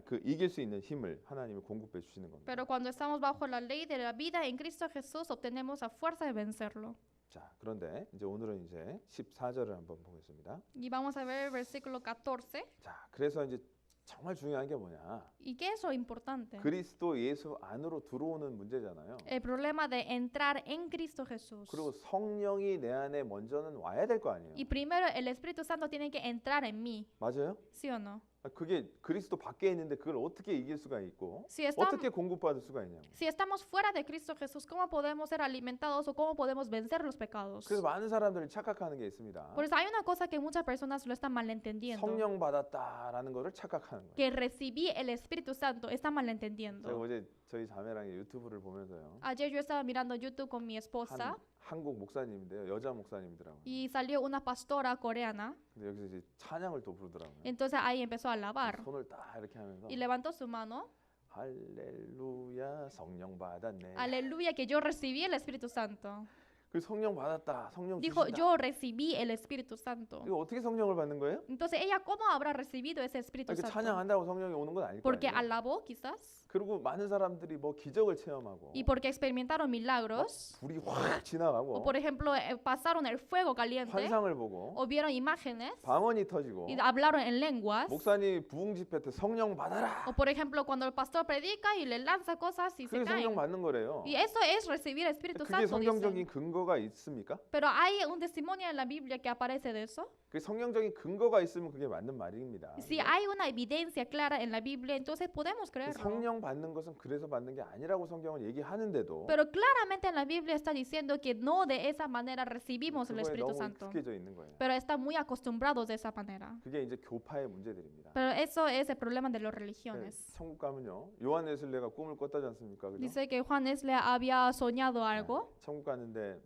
그 이길 수 있는 힘을 하나님이 공급해 주시는 겁니다. Pero cuando estamos bajo la ley de la vida en Cristo Jesús obtenemos la fuerza de vencerlo. 자, 그런데 이제 오늘은 이제 14절을 한번 보겠습니다. Y vamos a ver el versículo 14. 자, 그래서 이제 정말 중요한 게 뭐냐? ¿Y qué es lo importante? 그리스도 예수 안으로 들어오는 문제잖아요. El problema de entrar en Cristo Jesús. 그리고 성령이 내 안에 먼저는 와야 될 거 아니에요. Y primero el Espíritu Santo tiene que entrar en mí, 맞아요? ¿sí o no? 그게 그리스도 밖에 있는데 그걸 어떻게 이길 수가 있고 Si estamos, 어떻게 공급받을 수가 있냐고. si estamos fuera de Cristo Jesús, ¿cómo podemos ser alimentados o cómo podemos vencer los pecados? 그래서 많은 사람들이 착각하는 게 있습니다. Por eso hay una cosa que muchas personas lo están malentendiendo. 성령 받았다라는 거를 착각하는 거예요. Que recibí el Espíritu Santo, está 제가 malentendiendo. 어제 저희 자매랑 유튜브를 보면서요. Ayer yo estaba mirando YouTube con mi esposa 한국 목사님인데요. 여자 목사님이더라고요. y salió una pastora coreana. 근데 여기서 이제 찬양을 또 부르더라고요. Entonces ahí empezó a alabar 손을 딱 이렇게 하면서 y levantó su mano. 할렐루야 성령 받았네. Aleluya, que yo recibí el Espíritu Santo. 그 성령 받았다. 성령 Dijo, 주신다. yo recibí el Espíritu Santo. 이거 어떻게 성령을 받는 거예요? Entonces ella, ¿cómo habrá recibido ese Espíritu 이렇게 Santo? 찬양한다고 성령이 오는 건 아닐 Porque 거예요. alabó quizás 그리고 많은 사람들이 뭐 기적을 체험하고 y porque experimentaron milagros. 불이 확 지나가고 O por ejemplo, pasaron el fuego caliente 환상을 보고 o vieron imágenes 방언이 터지고 y hablaron en lenguas. 목사님이 부흥 집회 때 성령 받아라. O por ejemplo, cuando el pastor predica y le lanza cosas y se 그게 성령 caen. 받는 거래요. Y eso es recibir el Espíritu 그게 Santo, 성경적인 dicen. 근거가 있습니까? Pero hay un testimonio en la Biblia que aparece de eso. 그 성경적인 근거가 있으면 그게 맞는 말입니다. Si hay una evidencia clara en la Biblia, entonces podemos 그 creerlo. 성령 받는 것은 그래서 받는 게 아니라고 성경은 얘기하는데도 Pero claramente en la Biblia está diciendo que no de esa manera recibimos el 그거에 Espíritu 너무 Santo. 익숙해져 있는 거예요. Pero están muy acostumbrados de esa manera. 그게 이제 교파의 문제들입니다. Pero eso es el problema de las 네, religiones. 천국 가면요. 요한 웨슬레가 꿈을 꿨다지 않습니까? 그죠? Dice que Juan Wesley había soñado algo 천국 가는데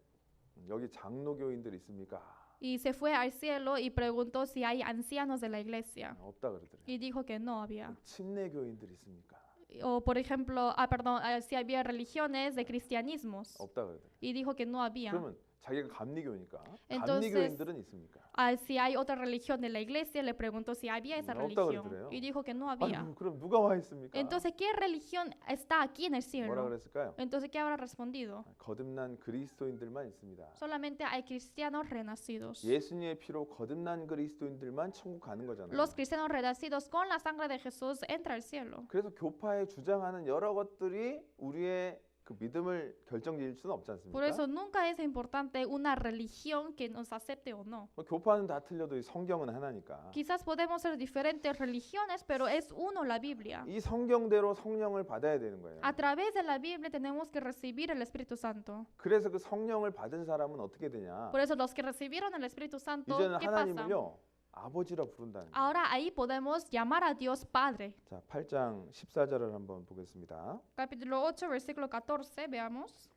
여기 장로교인들 있습니까? y se fue al cielo y preguntó si hay ancianos de la iglesia. 없다 그러더래요. Y dijo que no había. 침례교인들 있습니까? O por ejemplo, si había religiones de cristianismos. 없다 그러더래요. Y dijo que no había. 그러면 자기가 감리교니까 Entonces, 감리교인들은 있습니까? Si hay otra religión de la iglesia, le preguntó si había esa 없다 religión. 그러더래요. Y dijo que no había. 아니, 그럼 누가 와 있습니까? Entonces, ¿qué religión está aquí en el 뭐라 cielo? 그랬을까요? Entonces, ¿qué habrá respondido? 거듭난 그리스도인들만 있습니다. Solamente hay cristianos renacidos. 예수님의 피로 거듭난 그리스도인들만 천국 가는 거잖아요. Los cristianos renacidos con la sangre de Jesús entra al cielo. 그래서 교파에 주장하는 여러 것들이 우리의 그 믿음을 결정지을 수는 없지 않습니까? Por eso nunca es importante una religión que nos acepte o no. 교파는 다 틀려도 이 성경은 하나니까. Quizás podemos ser diferentes religiones, pero es uno la Biblia. 이 성경대로 성령을 받아야 되는 거예요. A través de la Biblia tenemos que recibir el Espíritu Santo. 그래서 그 성령을 받은 사람은 어떻게 되냐? Por eso los que recibieron el Espíritu Santo, 이제는 ¿qué pasa? 하나님을요 아버지라 부른다는 거예요. Ahora ahí podemos llamar a Dios Padre. 자, 8장 14절을 한번 보겠습니다. Capítulo 8, versículo 14, veamos.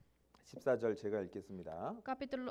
14절 제가 읽겠습니다.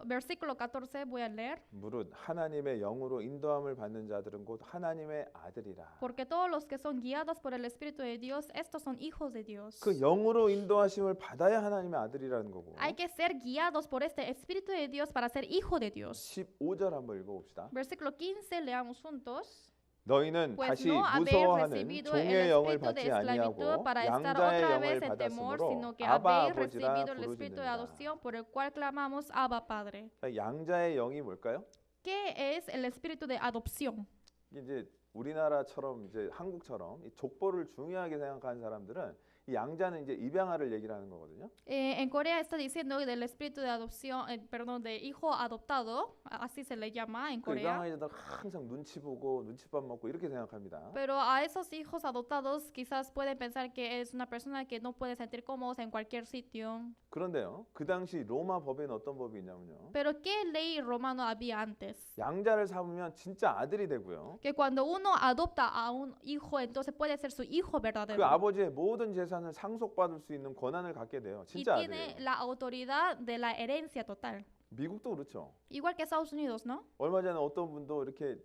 Versículo 14 voy a leer. 무릇 하나님의 영으로 인도함을 받는 자들은 곧 하나님의 아들이라. Porque todos los que son guiados por el Espíritu de Dios, estos son hijos de Dios. 그 영으로 인도하심을 받아야 하나님의 아들이라는 거고. Hay que ser guiados por este Espíritu de Dios para ser hijo de Dios. 15절 한번 읽어봅시다. Versículo 15, leamos juntos. 너희는 Pues 다시 no habéis 무서워하는 recibido el 종의 영을 espíritu de 받지 esclavitud 아니하고 para estar 양자의 otra 영을 vez en temor, 받았으므로 sino que 아바 habéis 아버지라 recibido el espíritu de 부르짖느니라. adopción por el cual clamamos Abba Padre. 양자의 영이 뭘까요? ¿Qué es el espíritu de adopción? 이제 우리나라처럼 이제 한국처럼 이 족보를 중요하게 생각하는 사람들은 이 양자는 이제 입양아를 얘기를 하는 거거든요. En Corea está diciendo del espíritu de adopción, perdón, de hijo adoptado, así se le llama en 그 Corea. 입양아이들 항상 눈치 보고 눈칫밥 먹고 이렇게 생각합니다. Pero a esos hijos adoptados quizás pueden pensar que es una persona que no puede sentir cómodos en cualquier sitio. 그런데요, 그 당시 로마 법에는 어떤 법이 있냐면요. Pero ¿qué ley romano había antes? 양자를 삼으면 진짜 아들이 되고요. Que cuando uno adopta a un hijo, entonces puede ser su hijo 그 verdadero. 아버지의 모든 재산을 상속받을 수 있는 권한을 갖게 돼요. Y 진짜 tiene 아들이에요. la autoridad de la herencia total. 미국도 그렇죠. Igual que Estados Unidos, ¿no? 얼마 전에 어떤 분도 이렇게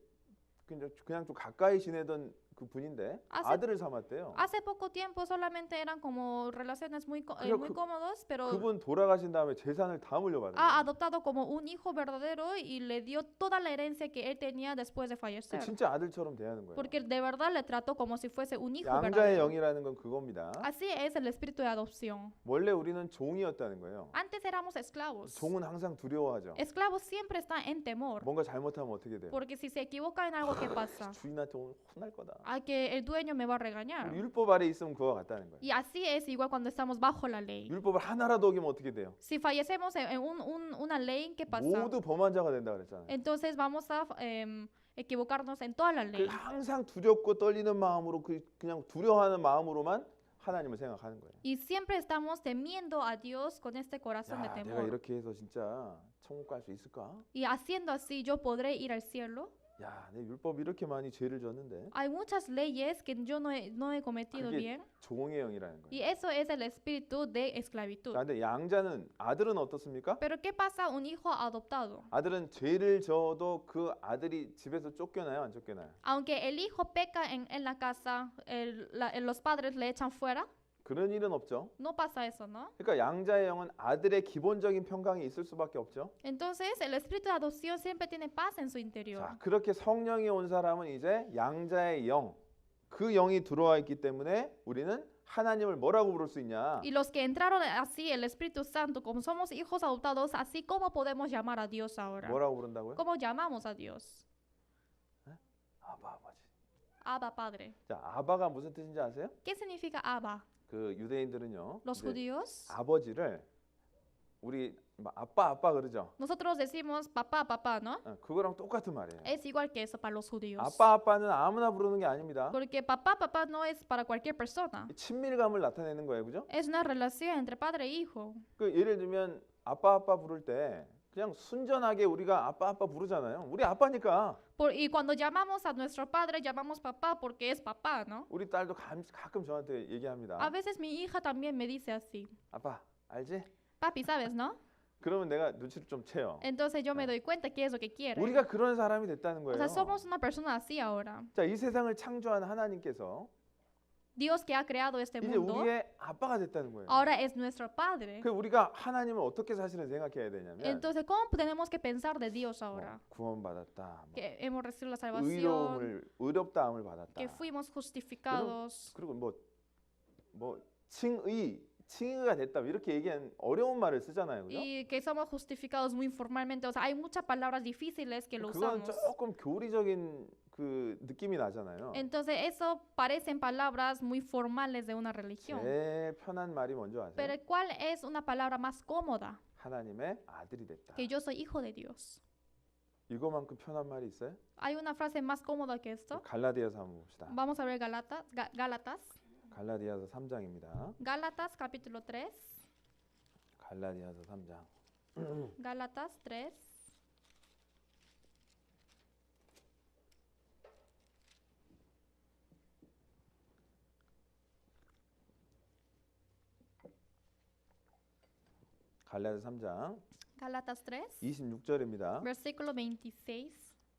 그냥 좀 가까이 지내던 그 분인데 아들을 삼았대요. Hace poco tiempo solamente eran como relaciones muy cómodos, pero 그분 돌아가신 다음에 재산을 다 물려받은 ha 거예요. adoptado como un hijo verdadero y le dio toda la herencia que él tenía después de fallecer. 진짜 아들처럼 대하는 거예요. Porque de verdad le trató como si fuese un hijo 양자의 verdadero. 영이라는 건 그겁니다. Así es el espíritu de adopción. 원래 우리는 종이었다는 거예요. Antes éramos esclavos. 종은 항상 두려워하죠. Esclavos siempre están en temor. 뭔가 잘못하면 어떻게 돼요? Porque si se equivoca en algo, ¿qué pasa? 주인한테 오늘 혼날 거다. Que el dueño me va a regañar. 우리 율법 아래 있으면 그와 같다는 거예요. Y así es igual cuando estamos bajo la ley. 율법을 하나라도 어기면 어떻게 돼요? Si fallecemos en una ley, ¿qué pasa? 모두 범한 자가 된다 그랬잖아요. Entonces vamos a equivocarnos en toda la 그 ley. 항상 두렵고 떨리는 마음으로 그냥 두려워하는 마음으로만 하나님을 생각하는 거예요. Y siempre estamos temiendo a Dios con este corazón de 야, 내가 temor. 이렇게 해서 진짜 천국 갈 수 있을까? Y haciendo así, ¿yo podré ir al cielo? 야, 내 율법 이렇게 많이 죄를 졌는데 Hay muchas leyes que yo no he cometido 그게 bien. 종의 영이라는 Y 거예요. eso es el espíritu de esclavitud. 그런데 양자는 아들은 어떻습니까? Pero ¿qué pasa un hijo adoptado? 아들은 죄를 져도 그 아들이 집에서 쫓겨나요, 안 쫓겨나요? Aunque el hijo peca en la casa, los padres le echan fuera. 그런 일은 없죠. No pasa eso, ¿no? 그러니까 양자의 영은 아들의 기본적인 평강이 있을 수밖에 없죠. Entonces, el espíritu de adopción siempre tiene paz en su interior. 자, 그렇게 성령이 온 사람은 이제 양자의 영, 그 영이 들어와 있기 때문에 우리는 하나님을 뭐라고 부를 수 있냐? Y los que entraron así, el Espíritu Santo, como somos hijos adoptados, así como podemos llamar a Dios ahora. 뭐라고 부른다고요? ¿Cómo llamamos a Dios? 아바 아버지. Abba Padre. 자, 아바가 무슨 뜻인지 아세요? ¿Qué significa Abba? 그 유대인들은요. Los 이제 judíos. 아버지를 우리 막 아빠 그러죠. Nosotros decimos papá, papá, ¿no? 그거랑 똑같은 말이에요. Es igual que eso para los judíos. 아빠는 아무나 부르는 게 아닙니다. Porque papá, papá no es para cualquier persona. 친밀감을 나타내는 거예요, 그죠? Es una relación entre padre e hijo. 그 예를 들면 아빠 부를 때 그냥 순전하게 우리가 아빠 부르잖아요. 우리 아빠니까. Y cuando llamamos a nuestro padre, llamamos papá porque es papá, ¿no? 우리 딸도 가끔 저한테 얘기합니다. A veces mi hija también me dice así. 아빠, 알지? Papi, ¿sabes, no? 그러면 내가 눈치를 좀 채요. Entonces yo me doy cuenta qué es lo que quiere. 우리가 그런 사람이 됐다는 O 거예요. sea, somos una persona así ahora. 자, 이 세상을 창조한 하나님께서 Dios que ha creado este 이제 mundo, 우리의 아빠가 됐다는 거예요. ahora es nuestro padre. 그 우리가 하나님을 어떻게 사실은 생각해야 되냐면 Entonces, ¿cómo tenemos que pensar de Dios ahora? 구원받았다, Que hemos recibido la salvación, 의롭다함을 받았다. que fuimos justificados. 그리고 뭐 칭의가 됐다 이렇게 얘기한 어려운 말을 쓰잖아요, 그죠? Y que somos justificados muy formalmente. O sea, hay muchas palabras difíciles que lo 그건 usamos. 조금 교리적인 그 느낌이 나잖아요. Entonces eso parecen palabras muy formales de una religión. 제일 편한 말이 뭔지 아세요? Pero ¿cuál es una palabra más cómoda? 하나님의 아들이 됐다. Que yo soy hijo de Dios. 이거만큼 편한 말이 있어요? ¿Hay una frase más cómoda que esto? 갈라디아서 한번 봅시다. Vamos a ver Gálatas. 갈라디아서 3장입니다. Gálatas capítulo 3. 갈라디아서 3장. Gálatas 3. 갈라디아서 3장 Gálatas 3. 26절입니다. Versículo 26.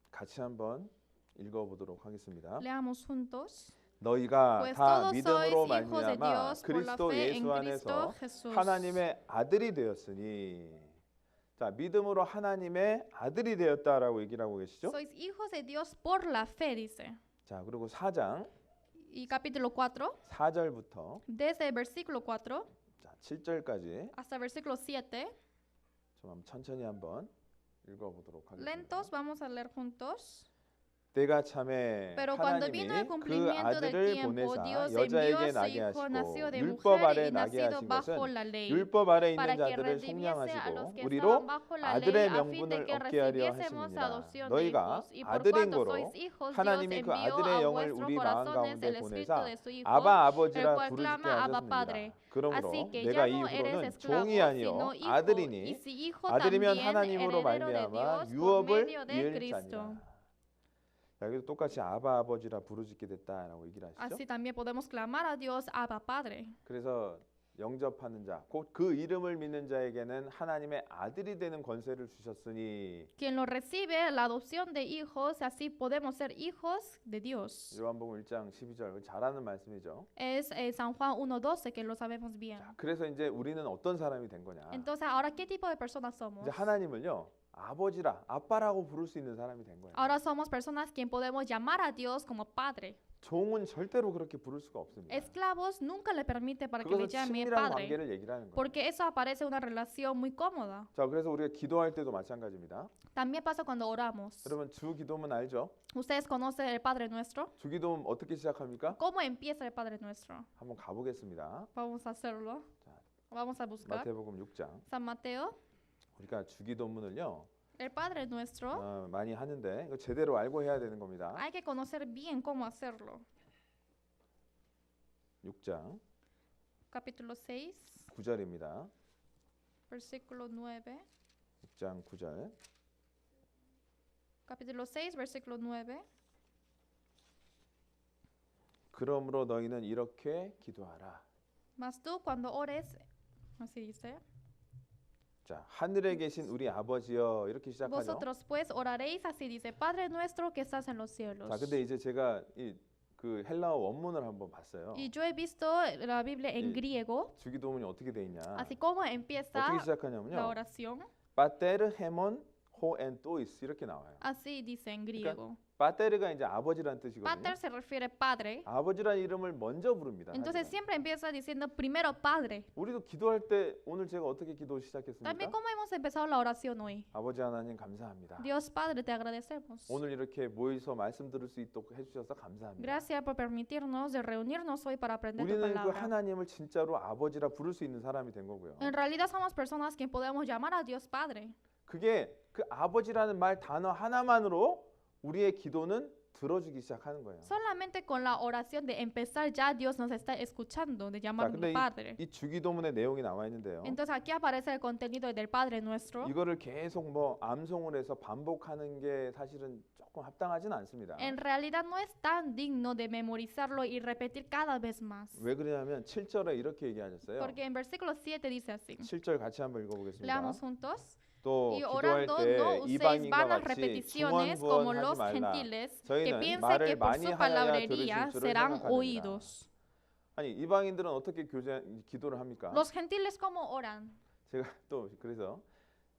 같이 한번 읽어보도록 하겠습니다. Leamos juntos. 너희가 Pues 다 todos 믿음으로 sois hijos de 말미암아 Dios por la 그리스도 fe en 예수 Cristo 안에서 Jesús. 하나님의 아들이 되었으니. 자, 믿음으로 하나님의 아들이 되었다라고 얘기를 하고 계시죠? Sois hijos de Dios por la fe, dice. 자, 그리고 4장 Y capítulo 4, 4절부터 desde el versículo 4 자, 7절까지 hasta el versículo 7, 좀 한번 천천히 한번 읽어보도록 하겠습니다. lentos vamos a leer juntos. 때가 참에 Pero cuando vino el 하나님이 그 cumplimiento del 아들을 tiempo, 보내사 Dios envió 여자에게 a su 나게 hijo nacido 하시고 de 율법 mujer 아래 y 나게 nacido 하신 bajo 것은 la ley, 율법 아래 para 있는 que 자들을 redimiese a los 속량하시고 que 우리로 estaban bajo la ley, 아들의 a fin de 명분을 que 얻게 하려 recibiésemos 하심이니라. adopción de 너희가 hijos. Y por 아들인 cuanto 거로 sois hijos, Dios 하나님이 그 envió 아들의 a 영을 vuestros 우리 마음 corazones 가운데 el espíritu 보내사 de su hijo, 아바 el 아버지라 cual 부르짖게 clama Abba Padre. 하셨느니라. 그러므로 Así que 내가 ya 이 no eres 이후로는 esclavo, 종이 아니요 sino hijo, y 아들이니 si hijo 아들이면 también 하나님으로 heredero de 말미암아 Dios por 유업을 medio de 이을 Cristo. 자니라. 여기도 똑같이 아바 아버지라 부르짖게 됐다라고 얘기를 하시죠. Así también podemos clamar a Dios Abba Padre. 그래서 영접하는 자, 곧 그 이름을 믿는 자에게는 하나님의 아들이 되는 권세를 주셨으니. Quien lo recibe, la adopción de hijos, así podemos ser hijos de Dios. 요한복음 1장 12절 잘 아는 말씀이죠. Es San Juan 1:12 que lo sabemos bien. 자, 그래서 이제 우리는 어떤 사람이 된 거냐? Entonces, ahora qué tipo de personas somos? 이제 하나님을요 아버지라 아빠라고 부를 수 있는 사람이 된 거예요. Ahora somos personas quien podemos llamar a Dios como Padre. 종은 절대로 그렇게 부를 수가 없습니다. Esclavos nunca le permite para que le 그것은 llame 친밀한 Padre, 관계를 얘기를 하는 거예요. porque eso aparece una relación muy cómoda. 자, 그래서 우리가 기도할 때도 마찬가지입니다. También pasa cuando oramos. 여러분 주 기도문 알죠? ¿Ustedes conocen el Padre Nuestro? 주 기도문 어떻게 시작합니까? ¿Cómo empieza el Padre Nuestro? 한번 가보겠습니다. Vamos a hacerlo. 자, Vamos a buscar. 마태복음 6장. San Mateo, 우리가 주 기도문을요 el Padre Nuestro. 많이 하는데 이거 제대로 알고 해야 되는 겁니다. Hay que conocer bien cómo hacerlo. 6장 Capítulo 6, 9절입니다. versículo 9. 6장 9절. Capítulo 6, versículo 9. 그러므로 너희는 이렇게 기도하라. Mas tú cuando ores, así dice, 자, 하늘에 계신 우리 아버지여 이렇게 시작하죠. vosotros pues oraréis, así dice, Padre nuestro que estás en los cielos. 자, 근데 이제 제가 그 헬라어 원문을 한번 봤어요. Y yo he visto la Biblia en 예. griego, 주기도문이 어떻게 돼 있냐? así como empieza 어떻게 la 시작하냐면요. oración, 파테르 헤몬 호엔 또이스 이렇게 나와요. así dice en griego. 파테르가 이제 아버지란 뜻이거든요. Pater se refiere Padre. 아버지란 이름을 먼저 부릅니다. Entonces 하나님은. siempre empieza diciendo primero Padre. 우리도 기도할 때 오늘 제가 어떻게 기도 시작했습니까? También cómo hemos empezado la oración hoy. 아버지 하나님 감사합니다. Dios Padre, te agradecemos. 오늘 이렇게 모여서 말씀 들을 수 있도록 해주셔서 감사합니다. Gracias por permitirnos de reunirnos hoy para aprender tu 우리는 그 palabra. 하나님을 진짜로 아버지라 부를 수 있는 사람이 된 거고요. En realidad somos personas que podemos llamar a Dios Padre. 그게 그 아버지라는 말 단어 하나만으로 우리의 기도는 들어주기 시작하는 거예요. Solamente con la oración de empezar ya Dios nos está escuchando, de 자, llamarnos 근데 Padre. 이 주기도문의 내용이 나와 있는데요. Entonces aquí aparece el contenido del Padre nuestro. 이거를 계속 뭐 암송을 해서 반복하는 게 사실은 조금 합당하지는 않습니다. En realidad no es tan digno de memorizarlo y repetir cada vez más. 왜 그러냐면 7절에 이렇게 얘기하셨어요. Porque en versículo 7 dice así. 7절 같이 한번 읽어보겠습니다. Leamos juntos. 또 Y 기도할 orando 때 no uséis 이방인과 vanas 같이 repeticiones como los 중언부언하지 말라. gentiles, que 저희는 piensen 말을 que por 많이 su 하여야 palabrería 들으실 줄을 serán 생각하느니라. oídos. 아니 이방인들은 어떻게 기도를 합니까? Los gentiles cómo oran. 제가 또 그래서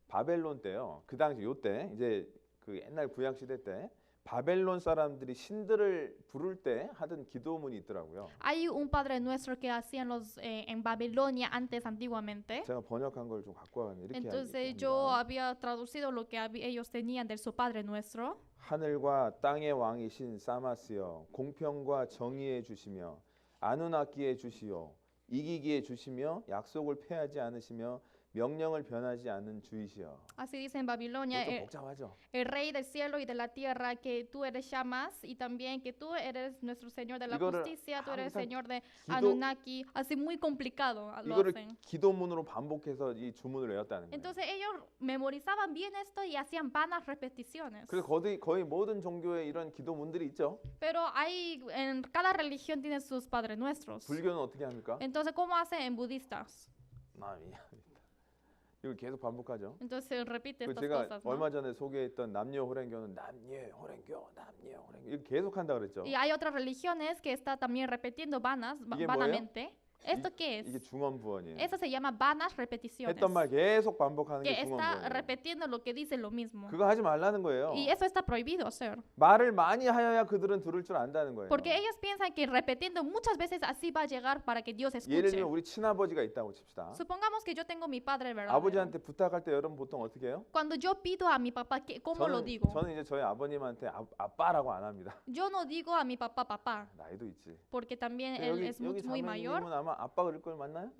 바벨론 때요. 그 당시 요때 이제 그 옛날 구약 시대 때 바벨론 사람들이 신들을 부를 때 하던 기도문이 있더라고요. Hay un Padre Nuestro que hacían los en Babilonia antes antiguamente. 제가 번역한 걸 좀 갖고 왔는데 이렇게 Entonces 합니다. yo había traducido lo que ellos tenían de su Padre Nuestro. 하늘과 땅의 왕이신 사마스여 공평과 정의에 주시며 아누나키에 주시오 이기기에 주시며 약속을 폐하지 않으시며 명령을 변하지 않는 주이시여. Así dice en Babilonia 좀 복잡하죠. el rey del cielo y de la tierra, que tú eres Shamas y también que tú eres nuestro Señor de la 이거를 justicia, tú eres 항상 Señor de 기도- Anunnaki, así muy complicado lo 이거를 hacen. 기도문으로 반복해서 이 주문을 외웠다는 거예요. Entonces ellos memorizaban bien esto y hacían vanas repeticiones. 그래서 거의 모든 종교에 이런 기도문들이 있죠. Pero hay, en cada religión tiene sus Padres Nuestros. 불교는 어떻게 합니까? Entonces, ¿cómo hacen en budistas? 이걸 계속 반복하죠. Entonces repite 그 estas 제가 cosas, ¿no? 얼마 전에 소개했던 남녀 호랭교는 남녀 호랭교 이렇게 계속 한다 그랬죠. Y hay otras religiones que está también repitiendo vanas, ¿이게 vanamente. ¿Esto qué es? 이게 중언부언이에요. Eso se llama vanas repeticiones. 했던 말 계속 반복하는 Que 게 está 중언부언이에요. repitiendo lo que dice lo mismo. 그거 하지 말라는 거예요. Y eso está prohibido hacer. 말을 많이 하여야 그들은 들을 줄 안다는 거예요. Porque ellos piensan que repitiendo muchas veces así va a llegar para que Dios 예를 escuche. 들면 우리 친아버지가 있다고 칩시다. Supongamos que yo tengo mi padre verdadero. 아버지한테 부탁할 때 여러분 보통 어떻게 해요? Cuando yo pido a mi papá, ¿cómo lo digo? 저는 이제 저희 아버님한테 아빠라고 안 합니다. Yo no digo a mi papá papá, 나이도 있지. porque también él 여기 es muy mayor. 자매님은 아마 아빠 그럴 걸 맞나요?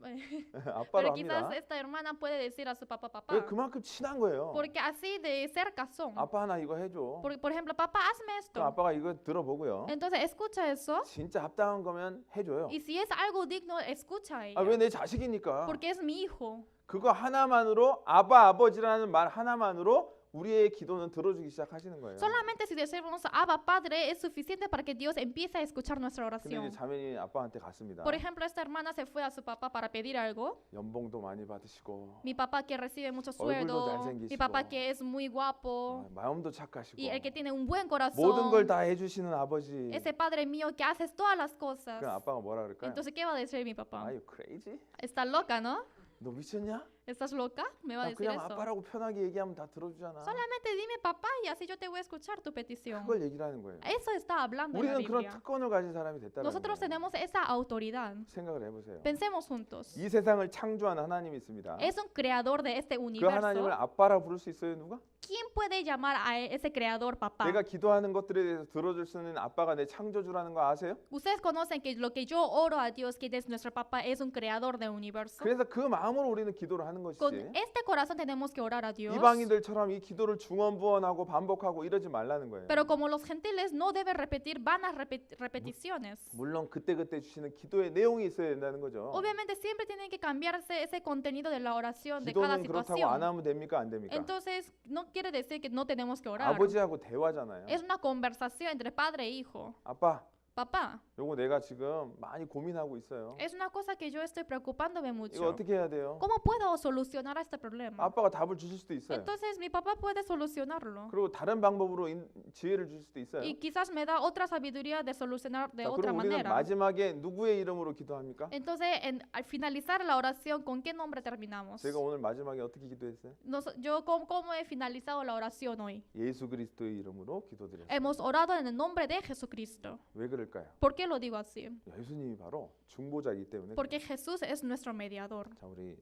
아빠로 Pero quizás 합니다. esta hermana puede decir a su papá 왜 papá. 그만큼 친한 거예요. Porque así de cerca son. 아빠 하나 이거 해줘. Por ejemplo, papá, hazme 그럼 esto. 아빠가 이거 들어보고요. Entonces escucha eso. 진짜 합당한 거면 해줘요. Y si es algo digno, escucha a 아, 왜 ella. 내 자식이니까. Porque es mi hijo. 그거 하나만으로 아버지라는 말 하나만으로 우리의 기도는 들어주기 시작하시는 거예요. Solamente si decimos Abba Padre es suficiente para que Dios empiece a escuchar nuestra 근데 이제 oración. 자매님이 아빠한테 갔습니다. Por ejemplo, esta hermana se fue a su papá para pedir algo. 연봉도 많이 받으시고 Mi papá que recibe mucho 얼굴도 sueldo. 잘생기시고. Mi papá que es muy guapo. 마음도 착하시고 Y el que tiene un buen 모든 걸 corazón. 다 해주시는 아버지. Ese padre mío que haces todas las cosas. 그럼 아빠가 뭐라 그럴까요? Entonces, ¿qué va a decir mi papá? Are you crazy? Está loca, ¿no? 너 미쳤냐? ¿Estás loca? Me va a 나 decir 그냥 eso. 아빠라고 편하게 얘기하면 다 들어주잖아. Solamente dime papá y así yo te voy a escuchar tu petición. 그걸 얘기를 하는 거예요. Eso está hablando en la 우리는 그런 Biblia. 특권을 가진 사람이 됐다는 Nosotros 거예요. tenemos esa autoridad. 생각을 해보세요. Pensemos juntos. 이 세상을 창조한 하나님이 있습니다. Es un creador de este 그 universo. 하나님을 아빠라 부를 수 있어요, 누가? ¿Quién puede llamar a ese creador papá? 내가 기도하는 것들에 대해서 들어줄 수 있는 아빠가 내 창조주라는 거 아세요? Ustedes conocen que lo que yo oro a Dios, que es nuestro papá, es un creador del universo. 그래서 그 마음으로 우리는 기도를 하는 Con 것이지. este corazón tenemos que orar a Dios. 이방인들처럼 이 기도를 중언부언하고 반복하고 이러지 말라는 거예요. Pero como los gentiles no deben repetir vanas repeticiones. 물론 그때그때 주시는 기도의 내용이 있어야 된다는 거죠. Obviamente siempre tiene que cambiarse ese contenido de la oración de cada 기도는 그렇다고 안 situación. 하면 됩니까? 안 됩니까? Entonces no quiere decir que no tenemos que orar. 아버지하고 대화잖아요. Es una conversación entre padre e hijo. 아빠, Papá, 요거 내가 지금 많이 고민하고 있어요. es una cosa que yo estoy preocupándome 이거 mucho. 어떻게 해야 돼요? ¿Cómo puedo solucionar este problema? 아빠가 답을 주실 수도 있어요. Entonces mi papá puede solucionarlo. 그리고 다른 방법으로 지혜를 줄 수도 있어요. Y quizás me da otra sabiduría de solucionar de 자, otra 그럼 우리는 manera. 마지막에 누구의 이름으로 기도합니까? Entonces, al finalizar la oración, ¿con qué nombre terminamos? 제가 오늘 마지막에 어떻게 기도했어요? Yo, ¿cómo he finalizado la oración hoy? 예수 그리스도의 이름으로 기도드렸어요. Hemos orado en el nombre de Jesucristo. 왜 그럴까요? ¿Por qué lo digo así? 예수님이 바로 중보자이기 때문에. Porque Jesús es nuestro mediador. 자, 우리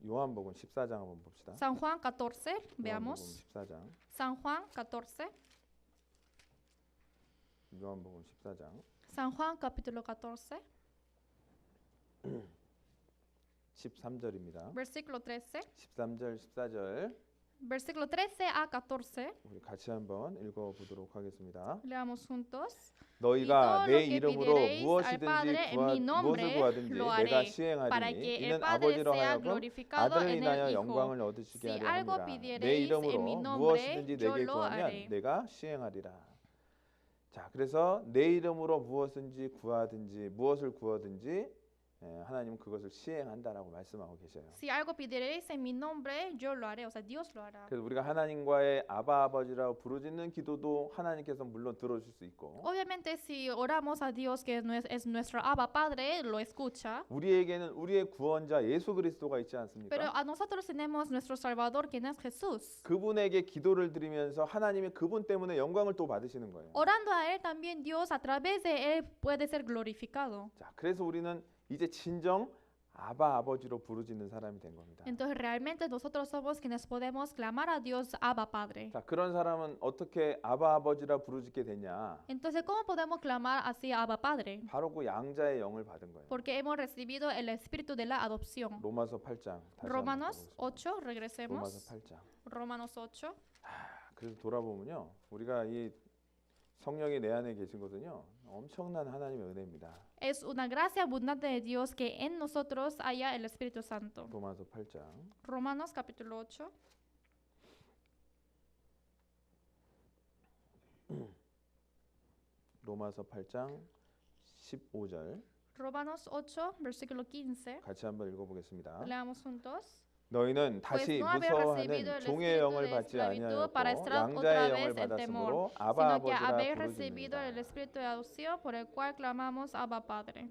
요한복음 14장 한번 봅시다. San Juan 14, 요한복음 veamos. 14장. San Juan 14. 요한복음 14장. San Juan capítulo 14, 13절입니다. versículo 13. 13절, 14절 Versículo 13 a 14. 우리 같이 한번 읽어 보도록 하겠습니다. Leamos juntos. 너희가 Y todo 내 lo que 이름으로 pidiereis al 무엇이든지 Padre en mi 무엇을 nombre 구하든지 lo 내가 haré, para 시행하리니 que el 이는 Padre 아버지로 sea 하여금 glorificado 아들을 en 인하여 el Hijo. 영광을 얻으시게 Si 하려 algo 함이라. 내 pidiereis en mi 이름으로 nombre, 무엇이든지 yo 내게 lo 구하면 haré. 내가 시행하리라. 자, 그래서 내 이름으로 무엇든지 구하든지 무엇을 구하든지 하나님은 그것을 시행한다라고 말씀하고 계셔요. Si algo pidiereis en mi nombre, yo lo haré. O sea, Dios lo hará. 그래서 우리가 하나님과의 아바 아버지라고 부르짖는 기도도 하나님께서 물론 들어줄 수 있고 Obviamente, si oramos a Dios, que es nuestro Abba Padre, lo escucha. 우리에게는 우리의 구원자 예수 그리스도가 있지 Pero 않습니까? a nosotros tenemos nuestro Salvador, quien es Jesús. 그분에게 기도를 드리면서 하나님의 그분 때문에 영광을 또 받으시는 거예요. Orando a Él también, Dios a través de Él puede ser glorificado. 자, 그래서 우리는 이제 진정 아바 아버지로 부르짖는 사람이 된 겁니다. Entonces realmente nosotros somos quienes podemos clamar a Dios Abba Padre. 자, 그런 사람은 어떻게 아바 아버지라 부르짖게 되냐? Entonces, ¿cómo podemos clamar así a Abba Padre? 바로 그 양자의 영을 받은 거예요. Porque hemos recibido el espíritu de la adopción. 로마서 8장. 다시 Romanos 한번 보겠습니다. 8, 로마서 regresemos. 8장. Romanos 8. 그래서 돌아보면요, 우리가 이 성령이 내 안에 계신 것은요, 엄청난 하나님의 은혜입니다. Es una gracia abundante de Dios que en nosotros haya el Espíritu Santo. 로마서 8장. Romanos capítulo 8. 로마서 8장 15절. Romanos 8, versículo 15. 같이 한번 읽어보겠습니다. Leamos juntos. 너희는 Pues 다시 no haber recibido 무서워하는 el 종의 espíritu 영을 de 받지 esclavitud para 아니하였고 estar otra 양자의 vez 영을 en temor, 받았으므로 아바 sino que 아버지라 habéis recibido el 부르짖는다. espíritu de adopción por el cual clamamos Abba Padre.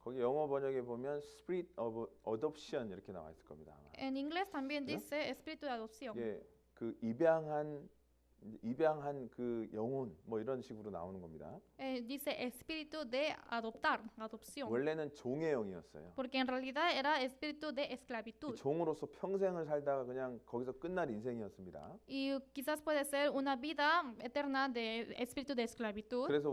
거기 영어 번역에 보면 Spirit of Adoption 이렇게 나와 있을 겁니다. 아마. En inglés también ¿Sí? dice espíritu de adopción. 이게 그 입양한 그 영혼 뭐 이런 식으로 나오는 겁니다. Dice espíritu de adoptar, adopción. 원래는 종의 영이었어요. Porque en realidad era espíritu de 이 esclavitud. 종으로서 평생을 살다가 그냥 거기서 끝날 인생이었습니다. Y quizás puede ser una vida eterna de espíritu de esclavitud. 그래서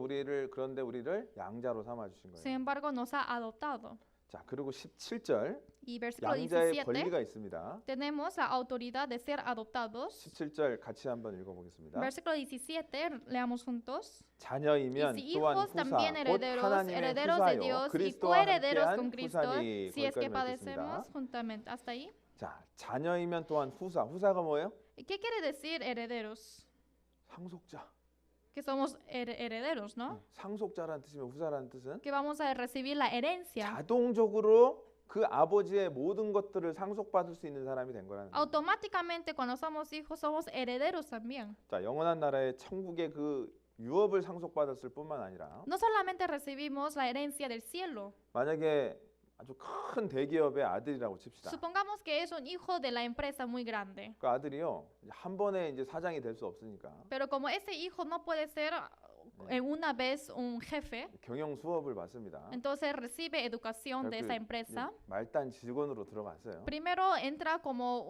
그런데 우리를 양자로 삼아 주신 Sin 거예요. embargo, nos ha adoptado. 자, 그리고 17절 Y versículo 양자의 17. 권리가 있습니다. Tenemos la autoridad de ser adoptados. 17절 같이 한번 읽어보겠습니다. Versículo 17, leamos juntos. 자녀이면 Y si 또한 hijos 후사, también 곧 herederos, 하나님의 herederos de 후사요 Dios y 그리스도와 coherederos 함께한 con Cristo, 후사니. si es que 거기까지만 padecemos 읽겠습니다. juntamente. ¿Hasta ahí? 자, 자녀이면 또한 후사가 뭐예요? ¿Y qué quiere decir herederos? 상속자. Que somos herederos, ¿no? 상속자라는 뜻이면 후사라는 뜻은 Que vamos a recibir la herencia. 자동적으로 그 아버지의 모든 것들을 상속받을 수 있는 사람이 된 거라는 거예요. Automáticamente cuando somos hijos somos herederos también. 자, 영원한 나라의 천국의 그 유업을 상속받았을 뿐만 아니라 No solamente recibimos la herencia del cielo. 만약에 아주 큰 대기업의 아들이라고 칩시다. Supongamos que es un hijo de la empresa muy grande. 그 아들이요, 이제 한 번에 이제 사장이 될 수 없으니까 Pero como ese hijo no puede ser en una vez un jefe, 경영 수업을 받습니다. entonces recibe educación de esa empresa. 말단 직원으로 들어갔어요. Primero entra como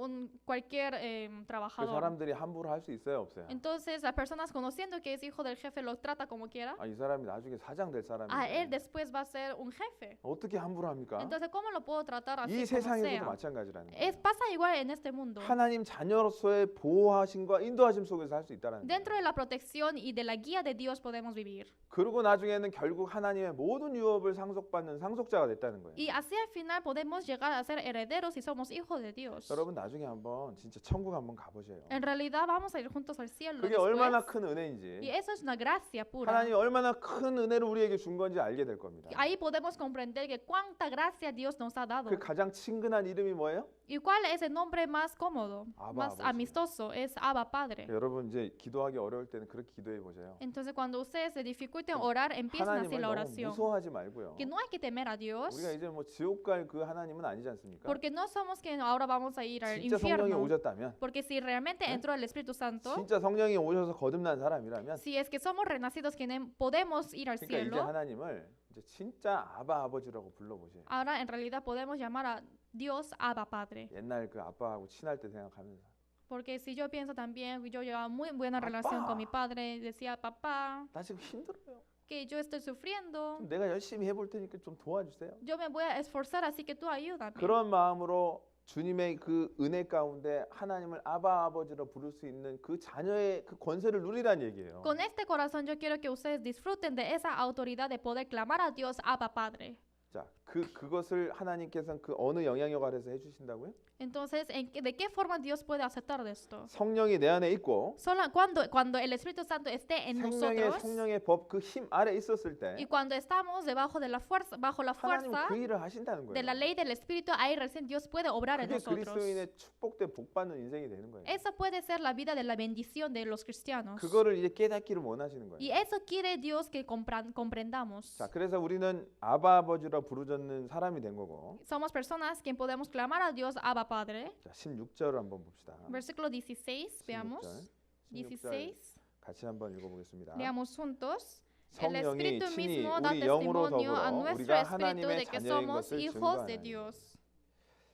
cualquier 그 trabajador. 사람들이 함부로 할 수 있어요, 없어요? Entonces las personas conociendo que es hijo del jefe lo trata como quiera. 아, 이 사람이 나중에 사장 될 A él 사람인데 después va a ser un jefe. 어떻게 함부로 합니까? Entonces, ¿cómo lo puedo tratar así 이 como 세상에서도 sea? 마찬가지라는 거예요. Pasa igual en este mundo. 하나님 자녀로서의 보호하심과 인도하심 속에서 할 수 있다는 거예요. Dentro de la protección y de la guía de Dios podemos vivir. 그리고 나중에는 결국 하나님의 모든 유업을 상속받는 상속자가 됐다는 거예요. Y así al final podemos llegar a ser herederos y somos hijos de Dios. 여러분 나중에 한번 진짜 천국 한번 가보세요. En realidad vamos a ir juntos al cielo 그게 después. 얼마나 큰 Y 은혜인지 eso es una gracia pura. 하나님이 얼마나 큰 은혜를 우리에게 준 건지 알게 될 겁니다. Ahí podemos comprender que cuánta gracia Dios nos ha dado. 그 가장 친근한 이름이 뭐예요? ¿Y cuál es el nombre más cómodo, Abba, más 아버지. amistoso? Es Abba Padre. 여러분 이제 기도하기 어려울 때는 그렇게 기도해 보세요. Entonces cuando ustedes se dificulten orar, empiecen así 하나님을 la 너무 oración. 무서워하지 말고요. Que no hay que temer a Dios. 우리가 이제 뭐 지옥 갈 그 하나님은 아니지 않습니까? Porque no somos que ahora vamos a ir al 진짜 성령이 infierno. 오셨다면, Porque si realmente ¿Eh? entró el Espíritu Santo, 진짜 성령이 오셔서 거듭난 사람이라면, si es que somos renacidos que podemos ir al 그러니까 이제 cielo, 하나님을 이제 진짜 아바 아버지라고 불러보세요. ahora en realidad podemos llamar a Dios Abba Padre. 옛날 그 아빠하고 친할 때 생각하면서 Porque si yo pienso también, yo llevaba muy buena relación con mi padre, decía, papá, 나 지금 힘들어요. que yo estoy sufriendo, 좀 내가 열심히 해볼 테니까 좀 도와주세요. yo me voy a esforzar, así que tú ayúdame. 그런 마음으로 주님의 그 은혜 가운데 하나님을 아바 아버지로 부를 수 있는 그 자녀의 그 권세를 누리란 얘기예요. Con este corazón yo quiero que ustedes disfruten de esa autoridad de poder clamar a Dios Abba Padre. 자, 그것을 하나님께서는 그 어느 영향력 아래서 해주신다고요? Entonces, ¿de qué forma Dios puede aceptar de esto? 성령이 내 안에 있고 Solo cuando el Espíritu Santo esté en nosotros 성령의 법 그 힘 아래 있었을 때 y cuando estamos debajo de la fuerza, bajo la 하나님 fuerza 그 일을 하신다는 de la 거예요. ley del Espíritu, ahí recién Dios puede obrar en 그게 nosotros. 그리스도인의 축복된 복받는 인생이 되는 거예요. Eso puede ser la vida de la bendición de los cristianos. 그거를 이제 깨닫기를 원하시는 Y 거예요. eso quiere Dios que comprendamos. 자, 그래서 우리는 아바 아버지로 부르짖는 사람이 된 거고. Somos personas que podemos clamar a Dios Abba Padre. 자, 16절을 한번 봅시다. Versículo 16, veamos. 16절 16. 같이 한번 읽어보겠습니다. Leamos juntos. El 성령이 Espíritu 친히 mismo da 우리 영으로 testimonio a 더불어 nuestro 우리가 espíritu 하나님의 de que 자녀인 somos 것을 hijos de 증거하는. Dios.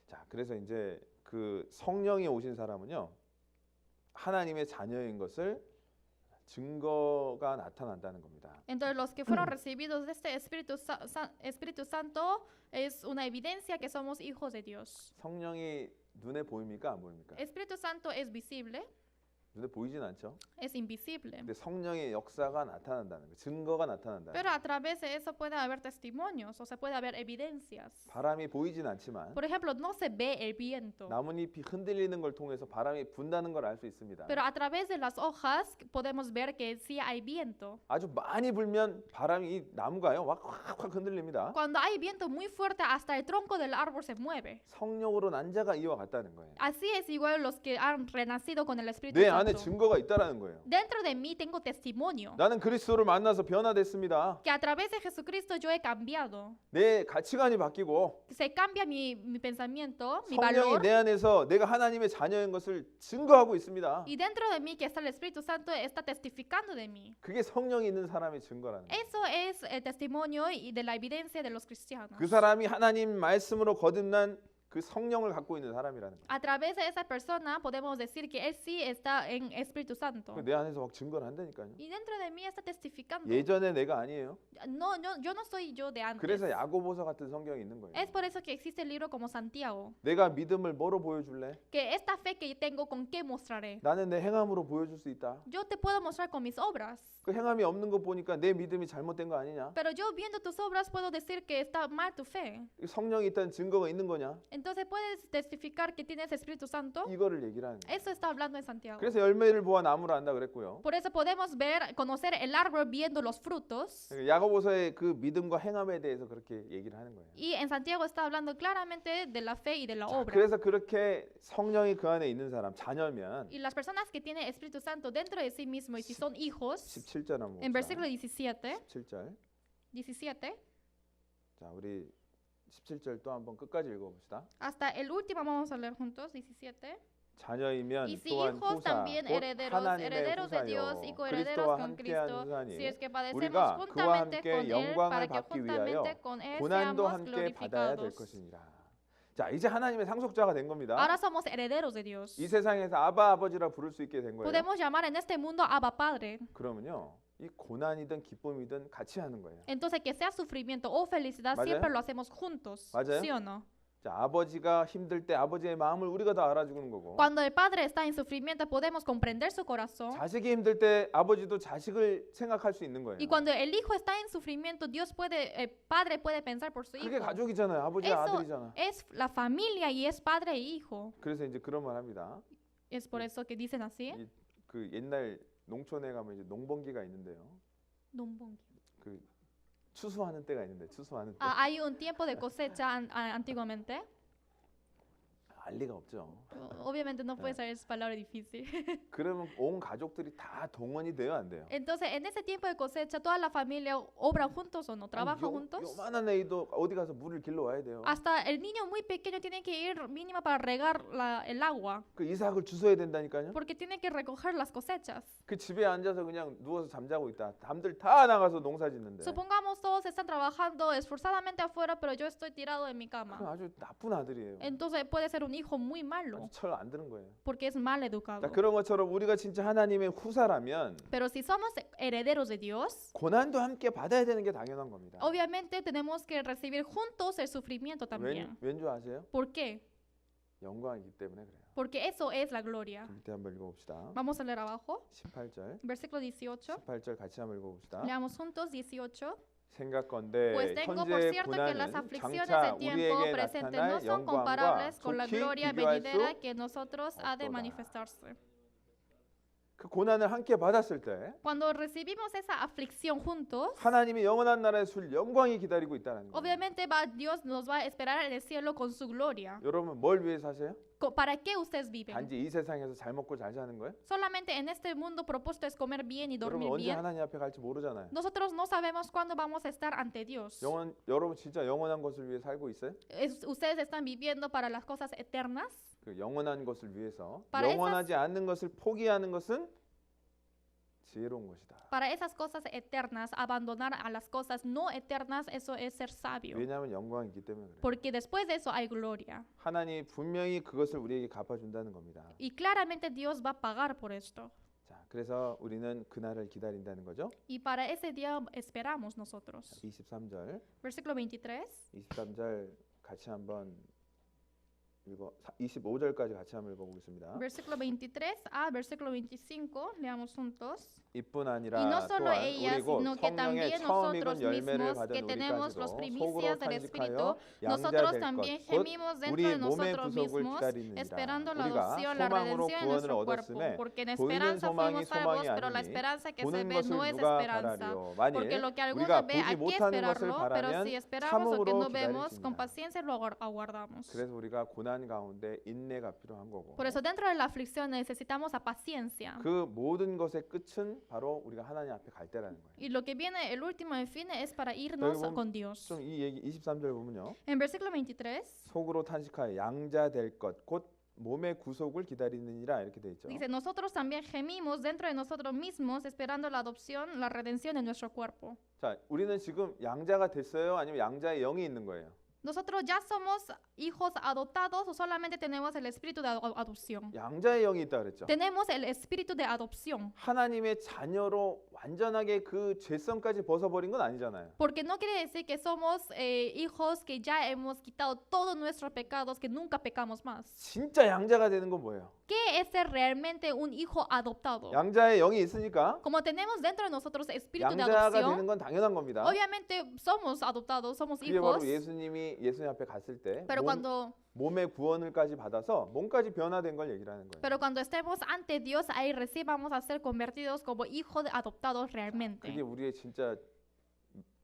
자, 그래서 이제 그 성령이 오신 사람은요, 하나님의 자녀인 것을 증거가 나타난다는 겁니다. Entonces los que fueron recibidos de este Espíritu Santo es una evidencia que somos hijos de Dios. 성령이 눈에 보입니까, 안 보입니까? Espíritu Santo es visible, 눈에 보이진 않죠. es invisible. 근데 성령의 역사가 나타난다는 거, 증거가 나타난다는 Pero 거. a través de eso puede haber testimonios, o sea, puede haber evidencias. 바람이 보이진 않지만 Por ejemplo, no se ve el viento, 나뭇잎이 흔들리는 걸 통해서 바람이 분다는 걸 알 수 있습니다. pero a través de las hojas podemos ver que sí hay viento. 아주 많이 불면 바람이 이 나무가요, 확 흔들립니다. Cuando hay viento muy fuerte, hasta el tronco del árbol se mueve. 성령으로 난 자가 이와 같다는 거예요. Así es igual los que han renacido con el Espíritu 내 안에 Santo. 증거가 있다라는 거예요. Dentro de mí tengo testimonio 나는 그리스도를 만나서 변화됐습니다. que a través de Jesucristo yo he cambiado. 내 가치관이 바뀌고 Se cambia mi pensamiento, mi 성령이 valor. 내 안에서 내가 하나님의 자녀인 것을 증거하고 있습니다. Y dentro de mí que está el Espíritu Santo está testificando de mí. 그게 성령이 있는 사람의 증거라는 거예요. Eso es el testimonio y de la evidencia de los cristianos. 그 사람이 하나님 말씀으로 거듭난 그 성령을 갖고 있는 사람이라는 거예요. A través de esa persona podemos decir que él sí está en Espíritu Santo. 내 안에서 막 증거를 한다니까요. Y dentro de mí está testificando. 예전에 내가 아니에요. No, yo no soy yo de antes. 그래서 야고보서 같은 성경이 있는 거예요. Es por eso que existe el libro como Santiago. 내가 믿음을 뭐로 보여줄래? Que esta fe que tengo, ¿con qué mostraré? 나는 내 행함으로 보여줄 수 있다. Yo te puedo mostrar con mis obras. 그 행함이 없는 거 보니까 내 믿음이 잘못된 거 아니냐? Pero yo viendo tus obras puedo decir que está mal tu fe. 성령이 있다는 증거가 있는 거냐? Entonces puedes testificar que tienes Espíritu Santo. 이거를 얘기를 하는 거예요. Eso está hablando en Santiago. 그래서 열매를 보아 나무를 안다 그랬고요. Por eso podemos conocer el árbol viendo los frutos. 야고보서의 그 믿음과 행함에 대해서 그렇게 얘기를 하는 거예요. Y en Santiago está hablando claramente de la fe y de la obra. 그래서 그렇게 성령이 그 안에 있는 사람, 자녀면 Y las personas que tienen Espíritu Santo dentro de sí mismos y si son hijos, 17절 한번 en 봅시다. versículo 17, 17절. 자, 우리 17절 또 한번 끝까지 읽어봅시다. hasta el último vamos a leer juntos, 17. 자녀이면 Y si 또한 hijos 후사, también 곧 herederos, 하나님의 herederos de Dios y 후사요. coherederos 그리스도와 con 함께한 Cristo, 후사니 si es que padecemos 우리가 그와 juntamente 함께 con Él, 영광을 para que 받기 위하여 juntamente con Él 고난도 seamos 함께 받아야 될 glorificados. 것이니라. 자, 이제 하나님의 상속자가 된 겁니다. Ahora somos herederos de Dios. 이 세상에서 아바 아버지라 부를 수 있게 된 거예요. Podemos llamar en este mundo Abba Padre. 그러면요, 이 고난이든 기쁨이든 같이 하는 거예요. Entonces, que sea sufrimiento o felicidad, ¿맞아요? siempre lo hacemos juntos. ¿맞아요? ¿Sí o no? 자, 아버지가 힘들 때 아버지의 마음을 우리가 다 알아주는 거고, Cuando el padre está en sufrimiento, podemos comprender su corazón. 자식이 힘들 때 아버지도 자식을 생각할 수 있는 거예요. Y cuando el hijo está en sufrimiento, el padre puede pensar por su 그게 hijo. 가족이잖아요. 아버지와 Eso 아들이잖아. es la familia y es padre e hijo. 그래서 이제 그런 말 합니다. Es por eso que dicen así. 그 옛날 농촌에 가면 이제 농번기가 있는데요. 그 추수하는 때가 있는데 추수하는 때. Hay un tiempo de cosecha antiguamente. 알 리가 없죠. Obviamente no puede ser esa palabra difícil. 그러면 온 가족들이 다 동원이 돼요, 안 돼요? Entonces, en ese tiempo de cosecha, toda la familia obra juntos o no, trabaja juntos. 요만한 애도 어디 가서 물을 길러 와야 돼요. Hasta el niño muy pequeño tiene que ir mínimo para regar el agua, 그 이삭을 주워야 된다니까요. porque tiene que recoger las cosechas. 그 집에 앉아서 그냥 누워서 잠자고 있다. 남들 다 나가서 농사 짓는데. Supongamos todos están trabajando esforzadamente afuera, pero yo estoy tirado en mi cama. 그 아주 나쁜 아들이에요. Entonces puede ser un hijo muy malo, 아주 철 안 드는 거예요. porque es mal educado. 자, 그런 것처럼 우리가 진짜 하나님의 후사라면 Pero si somos herederos de Dios, 고난도 함께 받아야 되는 게 당연한 겁니다. obviamente tenemos que recibir juntos el sufrimiento también. 왠줄 아세요? ¿Por qué? 영광이기 때문에 그래요. Porque eso es la gloria. 밑에 한번 읽어봅시다. Vamos a leer abajo, 18절. versículo 18. 18절 같이 한번 읽어봅시다. Leamos juntos 18. 생각건대 Pues tengo por 현재 cierto que las 고난은 aflicciones 장차 del tiempo 우리에게 presente no 나타날 son 영광과 comparables con la 속히 gloria 비교할 venidera 수 que nosotros ha de 없도다. manifestarse. 그 고난을 함께 받았을 때 Cuando recibimos esa aflicción juntos, 하나님이 영원한 나라에 줄 영광이 기다리고 있다는 거예요. obviamente Dios nos va a esperar en el cielo con su gloria. 여러분 뭘 위해서 사세요? ¿Para qué ustedes viven? 단지 이 세상에서 잘 먹고 잘 사는 거예요? Solamente en este mundo propósito es comer bien y 여러분 dormir 언제 bien. 하나님 앞에 갈지 모르잖아요. Nosotros no sabemos cuándo vamos a estar ante Dios. 여러분 진짜 영원한 것을 위해 살고 있어요? Ustedes están viviendo para las cosas eternas. 그 영원한 것을 위해서 Para 영원하지 않는 것을 포기하는 것은 지혜로운 것이다. Para esas cosas eternas, abandonar a las cosas no eternas, eso es ser sabio. 왜냐하면 영광이 있기 때문에 그래요. Porque después de eso hay gloria. 하나님이 분명히 그것을 우리에게 갚아준다는 겁니다. Y claramente Dios va a pagar por esto. 자, 그래서 우리는 그날을 기다린다는 거죠. Y para ese día esperamos nosotros. 23절, Versículo 23. 23절 같이 한번 25절까지 같이 한번 읽어보겠습니다. Versículo 23 a versículo 25, leamos juntos. 이뿐 Y 아니라 no solo 또한 ellas, 우리고 sino que 성령의 también 처음 nosotros 익은 열매를 mismos, 받은 que tenemos los 우리까지도 속으로 primicias del Espíritu, 탄식하여 nosotros 양자 될 también 것, 곧 gemimos dentro 우리 de 몸의 nosotros 구속을 mismos, 기다리느니라. esperando la 우리가 adopción, la 소망으로 redención de 구원을 nuestro cuerpo, 얻었음에 porque en 보이는 esperanza 소망이 fuimos salvos, 소망이 pero la 아니니 esperanza que se 보는 ve 것을 no es 누가 esperanza. 바라리요. Porque 만일 lo que alguno 우리가 ve 보지 hay que 못하는 것을 esperarlo, pero 바라면 si esperamos lo que 참음으로 no vemos, con 기다리십니다. paciencia lo aguardamos. 그래서 우리가 고난 가운데 인내가 필요한 거고 Por eso dentro de la aflicción necesitamos a paciencia. 그 모든 것의 끝은 바로 우리가 하나님 앞에 갈 때라는 거예요. Y lo que viene, el último en fin, es para irnos 보면 con Dios. 좀 이 얘기 23절 보면요. En versículo 23 속으로 탄식하여 양자 될 것 곧 몸의 구속을 기다리느니라 이렇게 돼 있죠. dice, nosotros también gemimos dentro de nosotros mismos esperando la adopción, la redención de nuestro cuerpo. 자, 우리는 지금 양자가 됐어요? 아니면 양자의 영이 있는 거예요? ¿Nosotros ya somos hijos adoptados o solamente tenemos el espíritu de adopción? 양자의 영이 있다 그랬죠. Tenemos el espíritu de adopción. 하나님의 자녀로 완전하게 그 죄성까지 벗어버린 건 아니잖아요. Porque no quiere decir que somos hijos que ya hemos quitado todos nuestros pecados, que nunca pecamos más. 진짜 양자가 되는 건 뭐예요? ¿Qué es ser realmente un hijo adoptado? 양자의 영이 있으니까 Como tenemos dentro de nosotros espíritu de 양자가 adopción, 되는 건 당연한 겁니다. obviamente somos adoptados, somos 그게 바로 hijos. 예수님 앞에 갔을 때 Pero cuando 몸의 구원을까지 받아서 몸까지 변화된 걸 얘기를 하는 거예요. Pero cuando estemos ante Dios, ahí recién vamos a ser convertidos como hijos adoptados realmente. 그게 우리의 진짜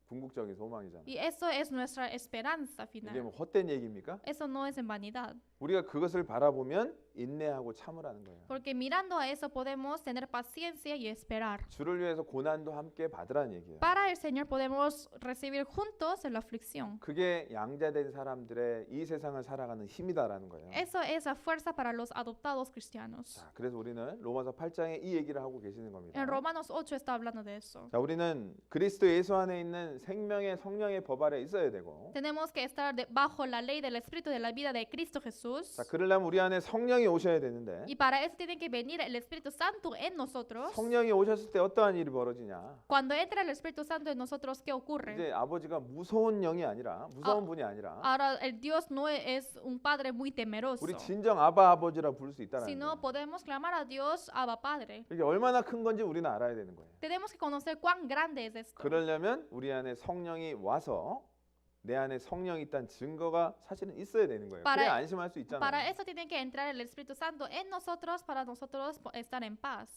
궁극적인 소망이잖아요. Y eso es nuestra esperanza 이게 final. 뭐 헛된 얘기입니까? Eso no es en vanidad. 우리가 그것을 바라보면 인내하고 참으라는 거예요. Porque mirando a eso podemos tener paciencia y esperar. 주를 위해서 고난도 함께 받으라는 얘기예요. Para el Señor podemos recibir juntos en la aflicción. 그게 양자된 사람들의 이 세상을 살아가는 힘이다라는 거예요. Eso es la fuerza para los adoptados cristianos. 자, 그래서 우리는 로마서 8장에 이 얘기를 하고 계시는 겁니다. En Romanos 8 está hablando de eso. 자, 우리는 그리스도 예수 안에 있는 생명의 성령의 법 아래 있어야 되고 Tenemos que estar bajo la ley del Espíritu de la vida de Cristo Jesús. 자, 그러려면 우리 안에 성령이 오셔야 되는데 Y para eso tiene que venir el Espíritu Santo en nosotros. 성령이 오셨을 때 어떠한 일이 벌어지냐? Cuando entra el Espíritu Santo en nosotros, ¿qué ocurre? 이제 아버지가 무서운 영이 아니라 무서운 분이 아니라 Ahora el Dios no es un padre muy temeroso, 우리 진정 아바 아버지라 부를 수 있다는 sino 거예요. podemos clamar a Dios Abba Padre. 이게 얼마나 큰 건지 우리는 알아야 되는 거예요. Tenemos que conocer cuán grande es esto. 그러려면 우리 안에 성령이 와서 내 안에 성령이 있다는 증거가 사실은 있어야 되는 거예요. Para- 그래야 안심할 수 Para 있잖아요. eso tiene que entrar el Espíritu Santo en nosotros para nosotros estar en paz.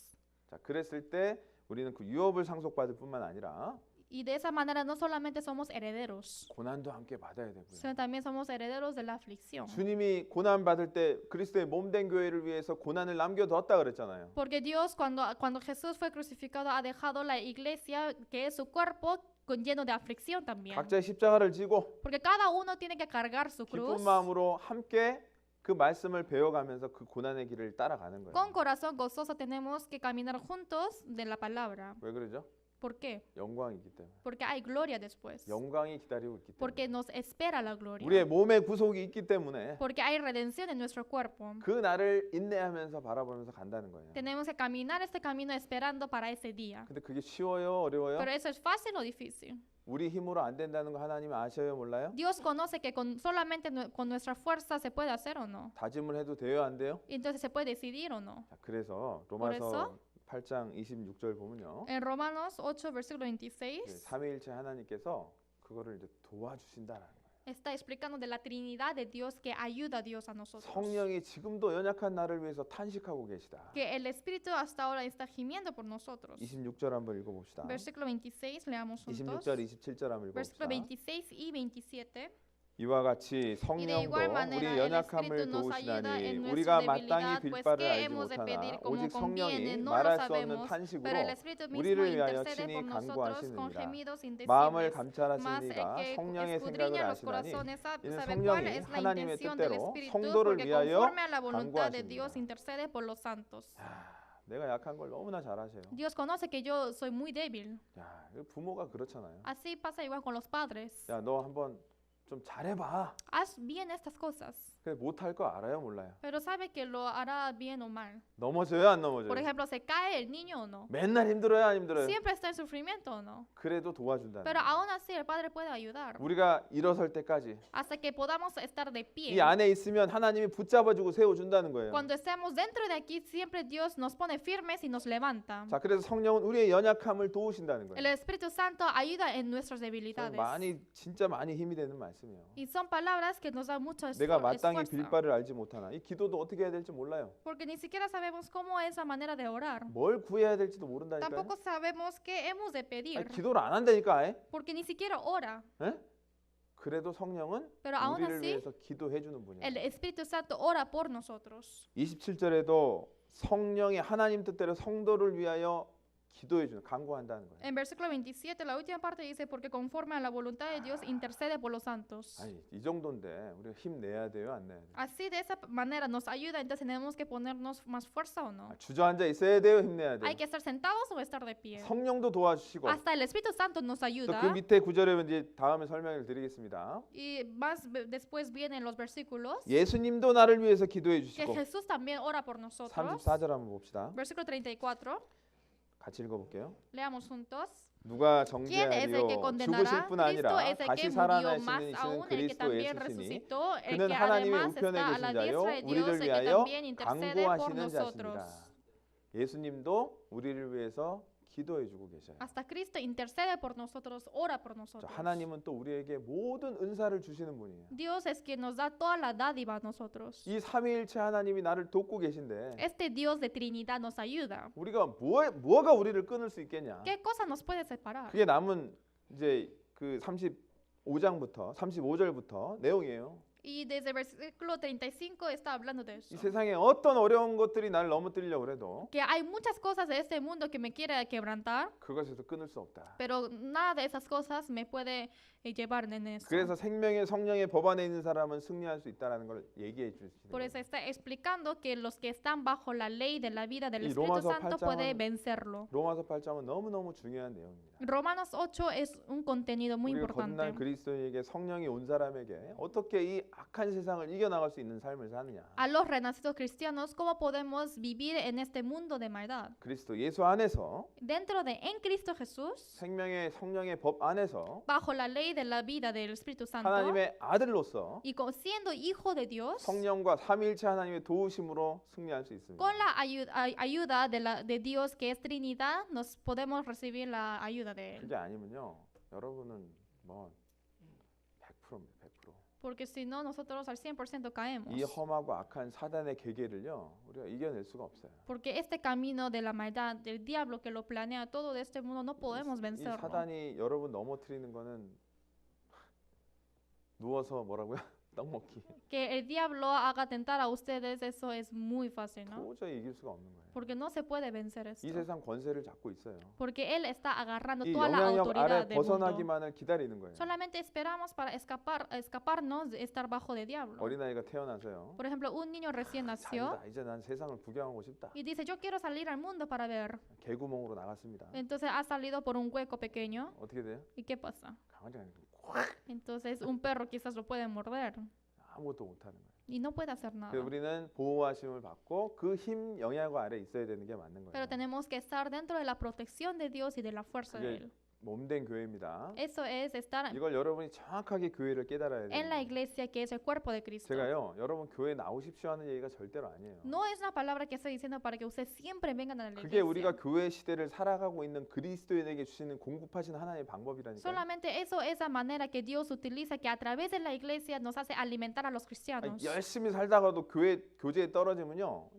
자, 그랬을 때 우리는 그 유업을 상속받을 뿐만 아니라 Y de esa manera no solamente somos herederos, 고난도 함께 받아야 되고요. sino también somos herederos de la aflicción. 주님이 고난 받을 때 그리스도의 몸된 교회를 위해서 고난을 남겨뒀다 그랬잖아요. Porque Dios cuando Jesús fue crucificado ha dejado la iglesia que es su cuerpo lleno de aflicción también. 각자의 십자가를 지고 Porque cada uno tiene que cargar su cruz. 기쁜 마음으로 함께 그 말씀을 배워가면서 그 고난의 길을 따라가는 거예요. Con corazón gozoso tenemos que caminar juntos de la palabra. 왜 그러죠? ¿Por qué? 영광이 있기 때문에. Porque hay gloria después. 영광이 기다리고 있기 때문에. Porque nos espera la gloria. 우리의 몸의 구속이 있기 때문에 Porque hay redención en nuestro cuerpo. 그 날을 인내하면서 바라보면서 간다는 거예요. Tenemos que caminar este camino esperando para ese día. 근데 그게 쉬워요? 어려워요? Pero eso es fácil o difícil. 우리 힘으로 안 된다는 거 하나님 아셔요? 몰라요? Dios conoce que solamente con nuestra fuerza se puede hacer o no. 다짐을 해도 돼요? 안 돼요? Entonces se puede decidir o no. 자, 그래서 Por 로마서 eso, 8장 26절 보면요. En Romanos 8, versículo 26, 삼위일체 하나님께서 그거를 이제 도와주신다라는 거예요. está explicando de la Trinidad de Dios que ayuda a Dios a nosotros. 성령이 지금도 연약한 나를 위해서 탄식하고 계시다. Que el Espíritu hasta ahora está gimiendo por nosotros. 26절 한번 읽어봅시다. Versículo 26, leamos juntos. 26절, 27절 한번 Versículo 읽어봅시다. 26 y 27. 이와 같이 성령도 igual manera, 우리 el 연약함을 Espíritu nos ayuda 도우시나니 en 우리가 nuestra 마땅히 debilidad, 빌 pues 바를 que 알지 hemos de 못하나 pedir como 오직 conviene, 성령이 no lo 말할 수 없는 sabemos, 탄식으로 pero el Espíritu mismo 우리를 위하여 intercede 친히 por nosotros con 간구하시느니라. gemidos 마음을 indecibles. Mas el 감찰하시니가 que 성령의 생각을 escudriña los 아시나니 corazones 이는 sabe cuál 성령이 es la 하나님의 intención del 뜻대로 Espíritu, 성도를 porque 위하여 conforme a la voluntad de 간구하십니다. Dios intercede por los santos. 내가 약한 걸 너무나 잘 아세요. Dios conoce que yo soy muy débil. 야, 부모가 그렇잖아요. Así pasa igual con los padres. 야, 너 한번 좀 잘해봐. Haz bien estas cosas. 근데 못할 거 알아요, 몰라요? Pero sabe que lo hará bien o mal. 넘어져요, 안 넘어져요? Por ejemplo, ¿se cae el niño o no? 맨날 힘들어요, 안 힘들어요? ¿Siempre está en sufrimiento o no? 그래도 도와준다는 Pero 거예요. aún así el Padre puede ayudar. 우리가 일어설 때까지 Hasta que podamos estar de 이 pie. 안에 있으면 하나님이 붙잡아주고 세워준다는 거예요. Cuando estemos dentro de aquí, siempre Dios nos pone firmes y nos levanta. 자, 그래서 성령은 우리의 연약함을 도우신다는 El 거예요. Espíritu Santo ayuda en nuestras 참 debilidades. 진짜 많이 힘이 되는 말씀이에요. Y son palabras que nos dan mucho 내가 마땅히 빌 esfuerzo. 바를 알지 못하나 이 기도도 어떻게 해야 될지 몰라요. Porque ni siquiera sabemos cómo es la manera de orar. 뭘 구해야 될지도 모른다니까요. Tampoco sabemos qué hemos de pedir. 아니, 기도를 안 한다니까 아예. Porque ni siquiera ora. 에? 그래도 성령은 Pero aún 우리를 así, 위해서 기도해 주는 분이에요. el Espíritu Santo ora por nosotros. 27절에도 성령이 하나님 뜻대로 성도를 위하여 기도해 주는 간구한다는 거예요. En versículo 27, la última parte dice, porque conforme a la voluntad de Dios intercede por los santos. 아니, 이 정도인데 우리가 힘 내야 돼요, 안 내야 돼요? Así de esa manera nos ayuda, entonces tenemos que ponernos más fuerza o no. 주저앉아 있어야 돼요, 힘 내야 돼요? Hay que estar sentados o estar de pie. 성령도 도와주시고 Hasta el Espíritu Santo nos 또 ayuda. 그 밑에 구절에 이제 다음에 설명을 드리겠습니다. Y más después vienen los versículos. 예수님도 나를 위해서 기도해 Que 주시고 Jesús también ora por nosotros. 34절 한번 봅시다. Versículo 34. 같이 읽어볼게요. Leamos juntos. 누가 ¿Quién es el que 정죄하리요? condenará? 죽으실 뿐 Cristo 아니라 es el 다시 que murió, 살아나시는 más 이시는 aún el que 그리스도 también 예수시니 resucitó, el 그는 que 하나님의 además 우편에 está a la 계신 자요 diestra de Dios, 우리를 el que 위하여 también intercede por 간구하시는 nosotros. 자십니다. 예수님도 우리를 위해서 기도해 주고 계셔요. Hasta Cristo intercede por nosotros, ora por nosotros. 하나님은 또 우리에게 모든 은사를 주시는 분이에요. Dios es quien nos da toda la dádiva a nosotros. 이 삼위일체 하나님이 나를 돕고 계신데 Este Dios de Trinidad nos ayuda. 우리가 뭐가 우리를 끊을 수 있겠냐? ¿Qué cosa nos puede separar? 그게 남은 이제 그 35장부터 35절부터 내용이에요. Y desde el versículo 35 está hablando de eso. 이 세상에 어떤 어려운 것들이 나를 넘어뜨리려고 그래도 Que hay muchas cosas de este mundo que me quiere quebrantar, 그것에서 끊을 수 없다. pero nada de esas cosas me puede llevar en eso. 그래서 생명의 성령의 법 안에 있는 사람은 승리할 수 있다라는 걸 얘기해 주시는 Por 거예요. eso está explicando que los que están bajo la ley de la vida del Y Espíritu Roma서 Santo 8장은 puede vencerlo. 로마서 8장은 너무너무 중요한 내용입니다. Romanos 8 es un contenido muy 우리가 importante. 거듭난 그리스도인에게 성령이 온 사람에게 어떻게 이 악한 세상을 이겨나갈 수 있는 삶을 사느냐. A los renacidos cristianos, ¿cómo podemos vivir en este mundo de maldad? 그리스도 예수 안에서 Dentro de en Cristo Jesús, 생명의 성령의 법 안에서 bajo la ley de la vida del Espíritu Santo, 하나님의 아들로서 y siendo hijo de Dios, 성령과 삼위일체 하나님의 도우심으로 승리할 수 있습니다. con la ayuda de Dios que es Trinidad, nos podemos recibir la ayuda de Él. 그게 아니면요, 여러분은 뭐 100%입니다. 100%. Porque si no, nosotros al 100% caemos. 이 험하고 악한 사단의 계계를요, 우리가 이겨낼 수가 없어요. Porque este camino de la maldad, del diablo que lo planea todo de este mundo, no podemos 이 vencerlo. 사단이 여러분 넘어뜨리는 거는 누워서 뭐라고요? 떡 먹기. Que el diablo haga tentar a ustedes, eso es muy fácil, ¿no? 도저히 이길 수가 없는 거예요. Porque no se puede vencer esto. 이 세상 권세를 잡고 있어요. Porque Él está agarrando 이 toda la 영향력 autoridad 아래 del mundo. 벗어나기만을 기다리는 거예요. Solamente esperamos para escaparnos de estar bajo de diablo. 어린아이가 태어나서요. Por ejemplo, un niño recién nació 자기다 이제 난 세상을 구경하고 싶다. y dice, yo quiero salir al mundo para ver. 개구멍으로 나갔습니다. Entonces ha salido por un hueco pequeño. 어떻게 돼요? ¿Y qué pasa? 강아지가 Entonces un perro quizás lo puede morder 아무것도 못하는 거예요. y no puede hacer nada. 그래서 우리는 보호하심을 받고 그 힘 영향력 아래 있어야 되는 게 맞는 거예요. Pero tenemos que estar dentro de la protección de Dios y de la fuerza de 그게 Él. 몸된 교회입니다. Eso es estar 이걸 여러분이 정확하게 교회를 깨달아야 en la 돼요. iglesia que es el cuerpo de Cristo. 제가요, 여러분 교회 나오십시오 하는 얘기가 절대로 아니에요. No es una palabra que estoy diciendo para que ustedes siempre vengan a la 그게 iglesia. 우리가 교회 시대를 살아가고 있는 그리스도인에게 주시는 공급하신 하나님의 방법이라니까요. Solamente eso es la manera que Dios utiliza, que a través de la iglesia nos hace alimentar a los cristianos. 열심히 살다가도 교회 교제에 떨어지면요,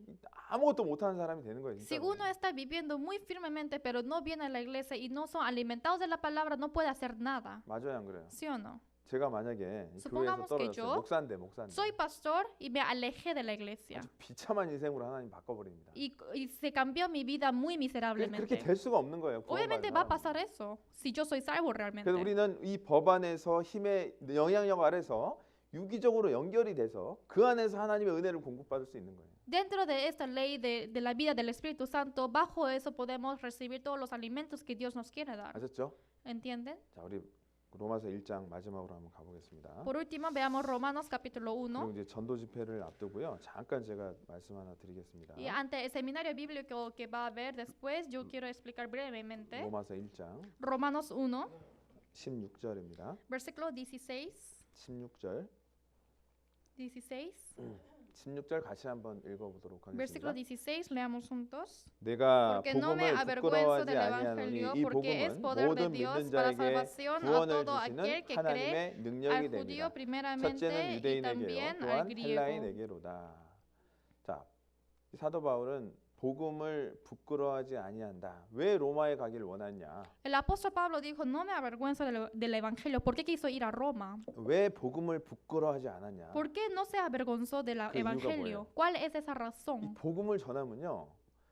아무것도 못하는 사람이 되는 거예요. Si 진짜로. uno está viviendo muy firmemente, pero no viene a la iglesia y no son alimentados de la palabra, no puede hacer nada. 맞아요, 안 그래요? ¿Sí o no? 제가 만약에 이 교회에서 Supongamos que 떨어졌어요. yo 목사인데. Soy pastor y me alejé de la iglesia. 아주 비참한 인생으로 하나님 바꿔버립니다. Y se cambió mi vida muy 그렇게 miserablemente. 될 수가 없는 거예요. Obviamente va a pasar eso, si yo soy salvo realmente. 그래서 우리는 이 법 안에서 힘의 영향력 아래서 유기적으로 연결이 돼서 그 안에서 하나님의 은혜를 공급받을 수 있는 거예요. Dentro de esta ley de la vida del Espíritu Santo, bajo eso podemos recibir todos los alimentos que Dios nos quiere dar. 아셨죠? ¿Entienden? 자, 우리 로마서 1장 마지막으로 한번 가보겠습니다. Por último, veamos Romanos capítulo 그리고 1. 이제 전도 집회를 앞두고요. 잠깐 제가 말씀 하나 드리겠습니다. Y ante el seminario bíblico que va a haber después, yo quiero explicar brevemente. 로마서 1장 Romanos 1, 16절입니다. versículo 16. 16절. 16. 16절 같이 한번 읽어보도록 Versículo 하겠습니다. 16, leamos juntos. 내가 Porque no me 복음을 avergüenzo 부끄러워하지 del 아니하노니 evangelio, 이 porque es 복음은 poder de 모든 Dios 믿는 para 자에게 salvación a 구원을 todo 주시는 aquel que cree, 하나님의 능력이 al judío 됩니다. 첫째는 primeramente y 유대인에게요, también al 또한 griego. 헬라인에게로다. 자, 이 사도 바울은 복음을 부끄러워하지 아니한다. 왜 로마에 가기를 원했냐? El apóstol Pablo dijo, no me avergüenzo del evangelio. ¿Por qué quiso ir a Roma? 왜 복음을 부끄러워하지 않았냐? ¿Por qué no se avergonzó del 그 이유가 evangelio? 뭐예요? ¿Cuál es esa 이 razón? 복음을 전하면요,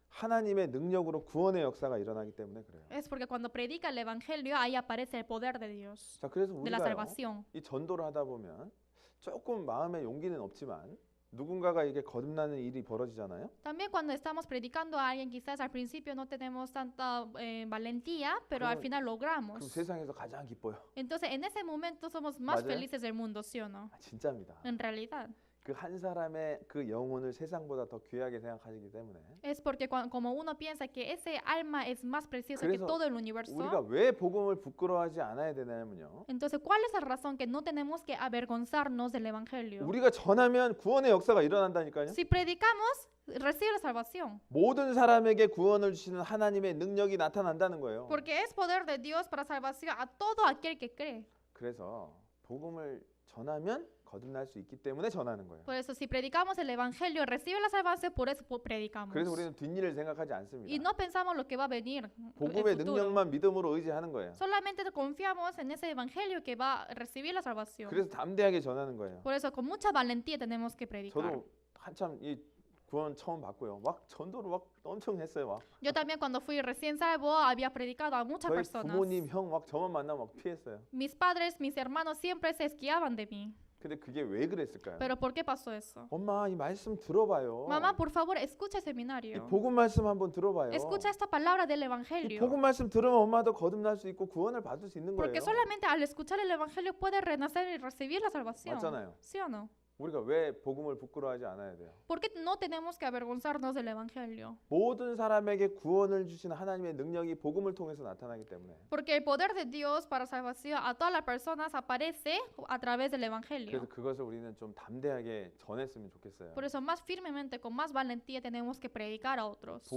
하나님의 능력으로 구원의 역사가 일어나기 때문에 그래요. Es porque cuando predica el evangelio, ahí aparece el poder de Dios, 자, 그래서 de la 우리가 salvación. 이 전도를 하다 보면 조금 마음에 용기는 없지만 누군가가 이게 거듭나는 일이 벌어지잖아요. También cuando estamos predicando a alguien, quizás al principio no tenemos tanta valentía, pero al 그럼- final 그럼 logramos. 세상에서 가장 기뻐요. Entonces, en ese momento somos más 맞아요? felices del mundo, ¿sí o no? 아, 진짜입니다. En realidad. 그 한 사람의 그 영혼을 세상보다 더 귀하게 생각하시기 때문에 Es porque como uno piensa que ese alma es más preciosa que 그래서 todo el universo, 우리가 왜 복음을 부끄러워하지 않아야 되냐면요. entonces, ¿cuál es la razón que no tenemos que avergonzarnos del evangelio? 우리가 전하면 구원의 역사가 일어난다니까요. Si predicamos, recibe la salvación. 모든 사람에게 구원을 주시는 하나님의 능력이 나타난다는 거예요. Porque es poder de Dios para salvación a todo aquel que cree. 그래서 복음을 전하면 거듭날 수 있기 때문에 전하는 거예요. Por eso, si predicamos el evangelio, recibe la salvación, por eso predicamos. 그래서 우리는 뒷일을 생각하지 Y 않습니다. no pensamos lo que va a venir 복음의 el futuro. 능력만 믿음으로 의지하는 거예요. Solamente confiamos en ese evangelio que va a recibir la salvación. 그래서 담대하게 전하는 거예요. Por eso, con mucha valentía tenemos que predicar. 저도 한참 이 구원 처음 받고요. 막 전도를 막 엄청 했어요. 막 Yo también cuando fui recién salvo había predicado a muchas 저희 personas. 부모님, 형 막 저만 만나면 막 피했어요. Mis padres, mis hermanos siempre se esquiaban de mí. 근데 그게 왜 그랬을까요? Pero ¿por qué pasó eso? 엄마 이 말씀 들어봐요. Mamá, por favor, escucha el 이 seminario. 복음 말씀 한번 들어봐요. Escucha esta palabra del 이 evangelio. 복음 말씀 들으면 엄마도 거듭날 수 있고 구원을 받을 수 있는 거예요. Porque solamente al escuchar el evangelio puede renacer y recibir la salvación. 맞잖아요. ¿Sí o no? 우리가 왜 복음을 부끄러워하지 않아야 돼요? ¿Por qué no tenemos que avergonzarnos del evangelio? 모든 사람에게 구원을 주시는 하나님의 능력이 복음을 통해서 나타나기 때문에. Porque el poder de Dios para salvación a todas las personas aparece a través del evangelio. 그래서 그것을 우리는 좀 담대하게 전했으면 좋겠어요. Por eso más firmemente, con más valentía tenemos que predicar a otros.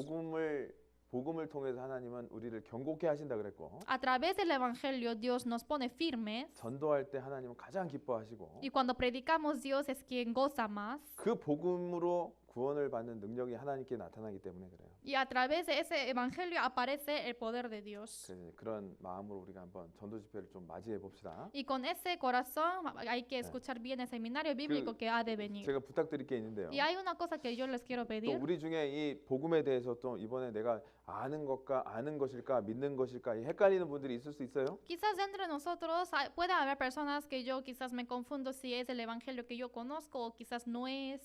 복음을 통해서 하나님은 우리를 경고케 하신다 그랬고, A través del evangelio Dios nos pone firmes 전도할 때 하나님은 가장 기뻐하시고, y cuando predicamos Dios es quien goza más. 그 복음으로 구원을 받는 능력이 하나님께 나타나기 때문에 그래요. Y a través de ese evangelio aparece el poder de Dios. 그래서 그런 마음으로 우리가 한번 전도 집회를 좀 맞이해 봅시다. Y con ese corazón hay que escuchar bien el seminario bíblico que ha de venir. 제가 부탁드릴 게 있는데요. Y hay una cosa que yo les quiero 또 pedir. 우리 중에 이 복음에 대해서 또 이번에 내가 아는 것과 아는 것일까 믿는 것일까 이 헷갈리는 분들이 있을 수 있어요. Quizás dentro de nosotros puede haber personas que yo quizás me confundo si es el evangelio que yo conozco o quizás no es.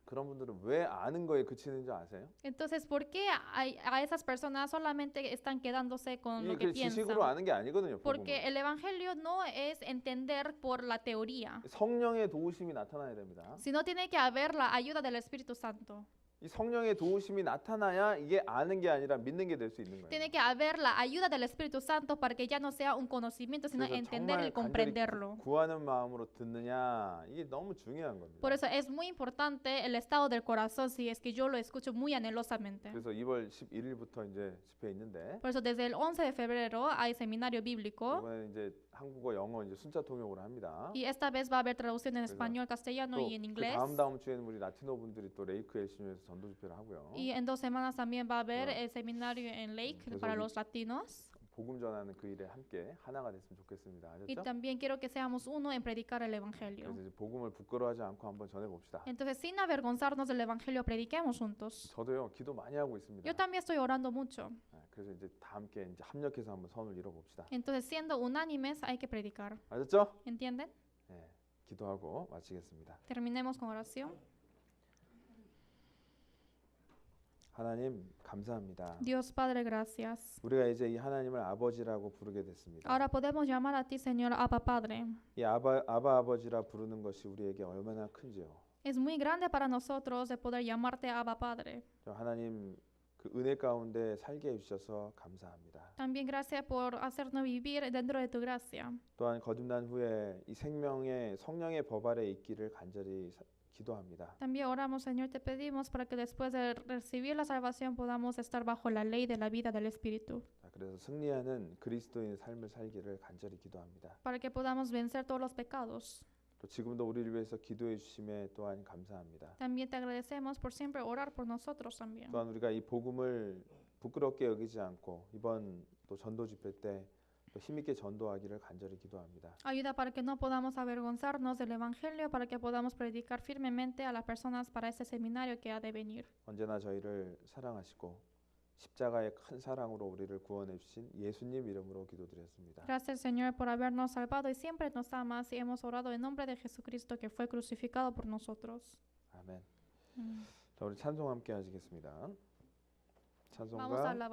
그런 분들은 왜 아는 거에 그치는 줄 아세요? Entonces, ¿por qué a esas personas solamente están quedándose con lo que 이게 지식으로 piensan? 아는 게 아니거든요. Porque 복음은. el evangelio no es entender por la teoría, 성령의 도우심이 나타나야 됩니다. sino tiene que haber la ayuda del Espíritu Santo. 이 성령의 도우심이 나타나야 이게 아는 게 아니라 믿는 게 될 수 있는 거예요. Tiene que haber la ayuda del Espíritu Santo para que ya no sea un conocimiento, sino 그래서 entender 정말 y 간절히 comprenderlo. 구하는 마음으로 듣느냐 이게 너무 중요한 겁니다. Por eso es muy importante el estado del corazón, si es que yo lo escucho muy anhelosamente. 그래서 2월 11일부터 이제 집회 있는데 Por eso desde el 11 de febrero hay seminario bíblico 이번에 이제 한국어, 영어 이제 순차 통역으로 합니다. y esta vez va a haber traducción en 그래서 español, castellano y en 또 inglés. 다음 주에는 우리 라티노 분들이 또 레이크 엘시뉴에서 전도 집회를 하고요. Y en 2 semanas también va a haber Bueno. el seminario en Lake Eso para vi- los latinos. 복음 전하는 그 일에 함께 하나가 됐으면 좋겠습니다. Y 아셨죠? también quiero que seamos uno en predicar el evangelio. 그래서 이제 복음을 부끄러워하지 않고 한번 전해 봅시다. Entonces, sin avergonzarnos del evangelio, prediquemos juntos. 저도요 기도 많이 하고 있습니다. Yo también estoy orando mucho. 그래서 이제 다 함께 이제 합력해서 한번 선을 이뤄 봅시다. Entonces, siendo unánimes, hay que predicar. 아셨죠? ¿Entienden? 네, 기도하고 마치겠습니다. Terminemos con oración. 하나님 감사합니다. Dios Padre, gracias. 우리가 이제 이 하나님을 아버지라고 부르게 됐습니다. Ahora podemos llamar a ti, Señor, Abba Padre. 이 아바 아버지라 부르는 것이 우리에게 얼마나 큰지요. Es muy grande para nosotros de poder llamarte Abba Padre. 하나님 그 은혜 가운데 살게 해주셔서 감사합니다. También gracias por hacernos vivir dentro de tu gracia. 또한 거듭난 후에 이 생명의 성령의 법 아래 있기를 간절히 기도합니다. También oramos, Señor, te pedimos para que después de recibir la salvación podamos estar bajo la ley de la vida del Espíritu. 그래서 승리하는 그리스도인의 삶을 살기를 간절히 기도합니다. Para que podamos vencer todos los pecados. 또 지금도 우리를 위해서 기도해 주심에 또한 감사합니다. También te agradecemos por siempre orar por nosotros también. 또한 우리가 이 복음을 부끄럽게 여기지 않고 이번 또 전도 집회 때 또 힘있게 전도하기를 간절히 기도합니다. Ayuda para que no podamos avergonzarnos del Evangelio, para que podamos predicar firmemente a las personas para ese seminario que ha de venir. 언제나 저희를 사랑하시고 십자가의 큰 사랑으로 우리를 구원해 주신 예수님 이름으로 기도드렸습니다. Gracias, Señor, por habernos salvado y siempre nos amas y hemos orado en nombre de Jesucristo que fue crucificado por nosotros. 아멘. 자, 우리 찬송 함께 하시겠습니다. Vamos a 찬송가 alabar.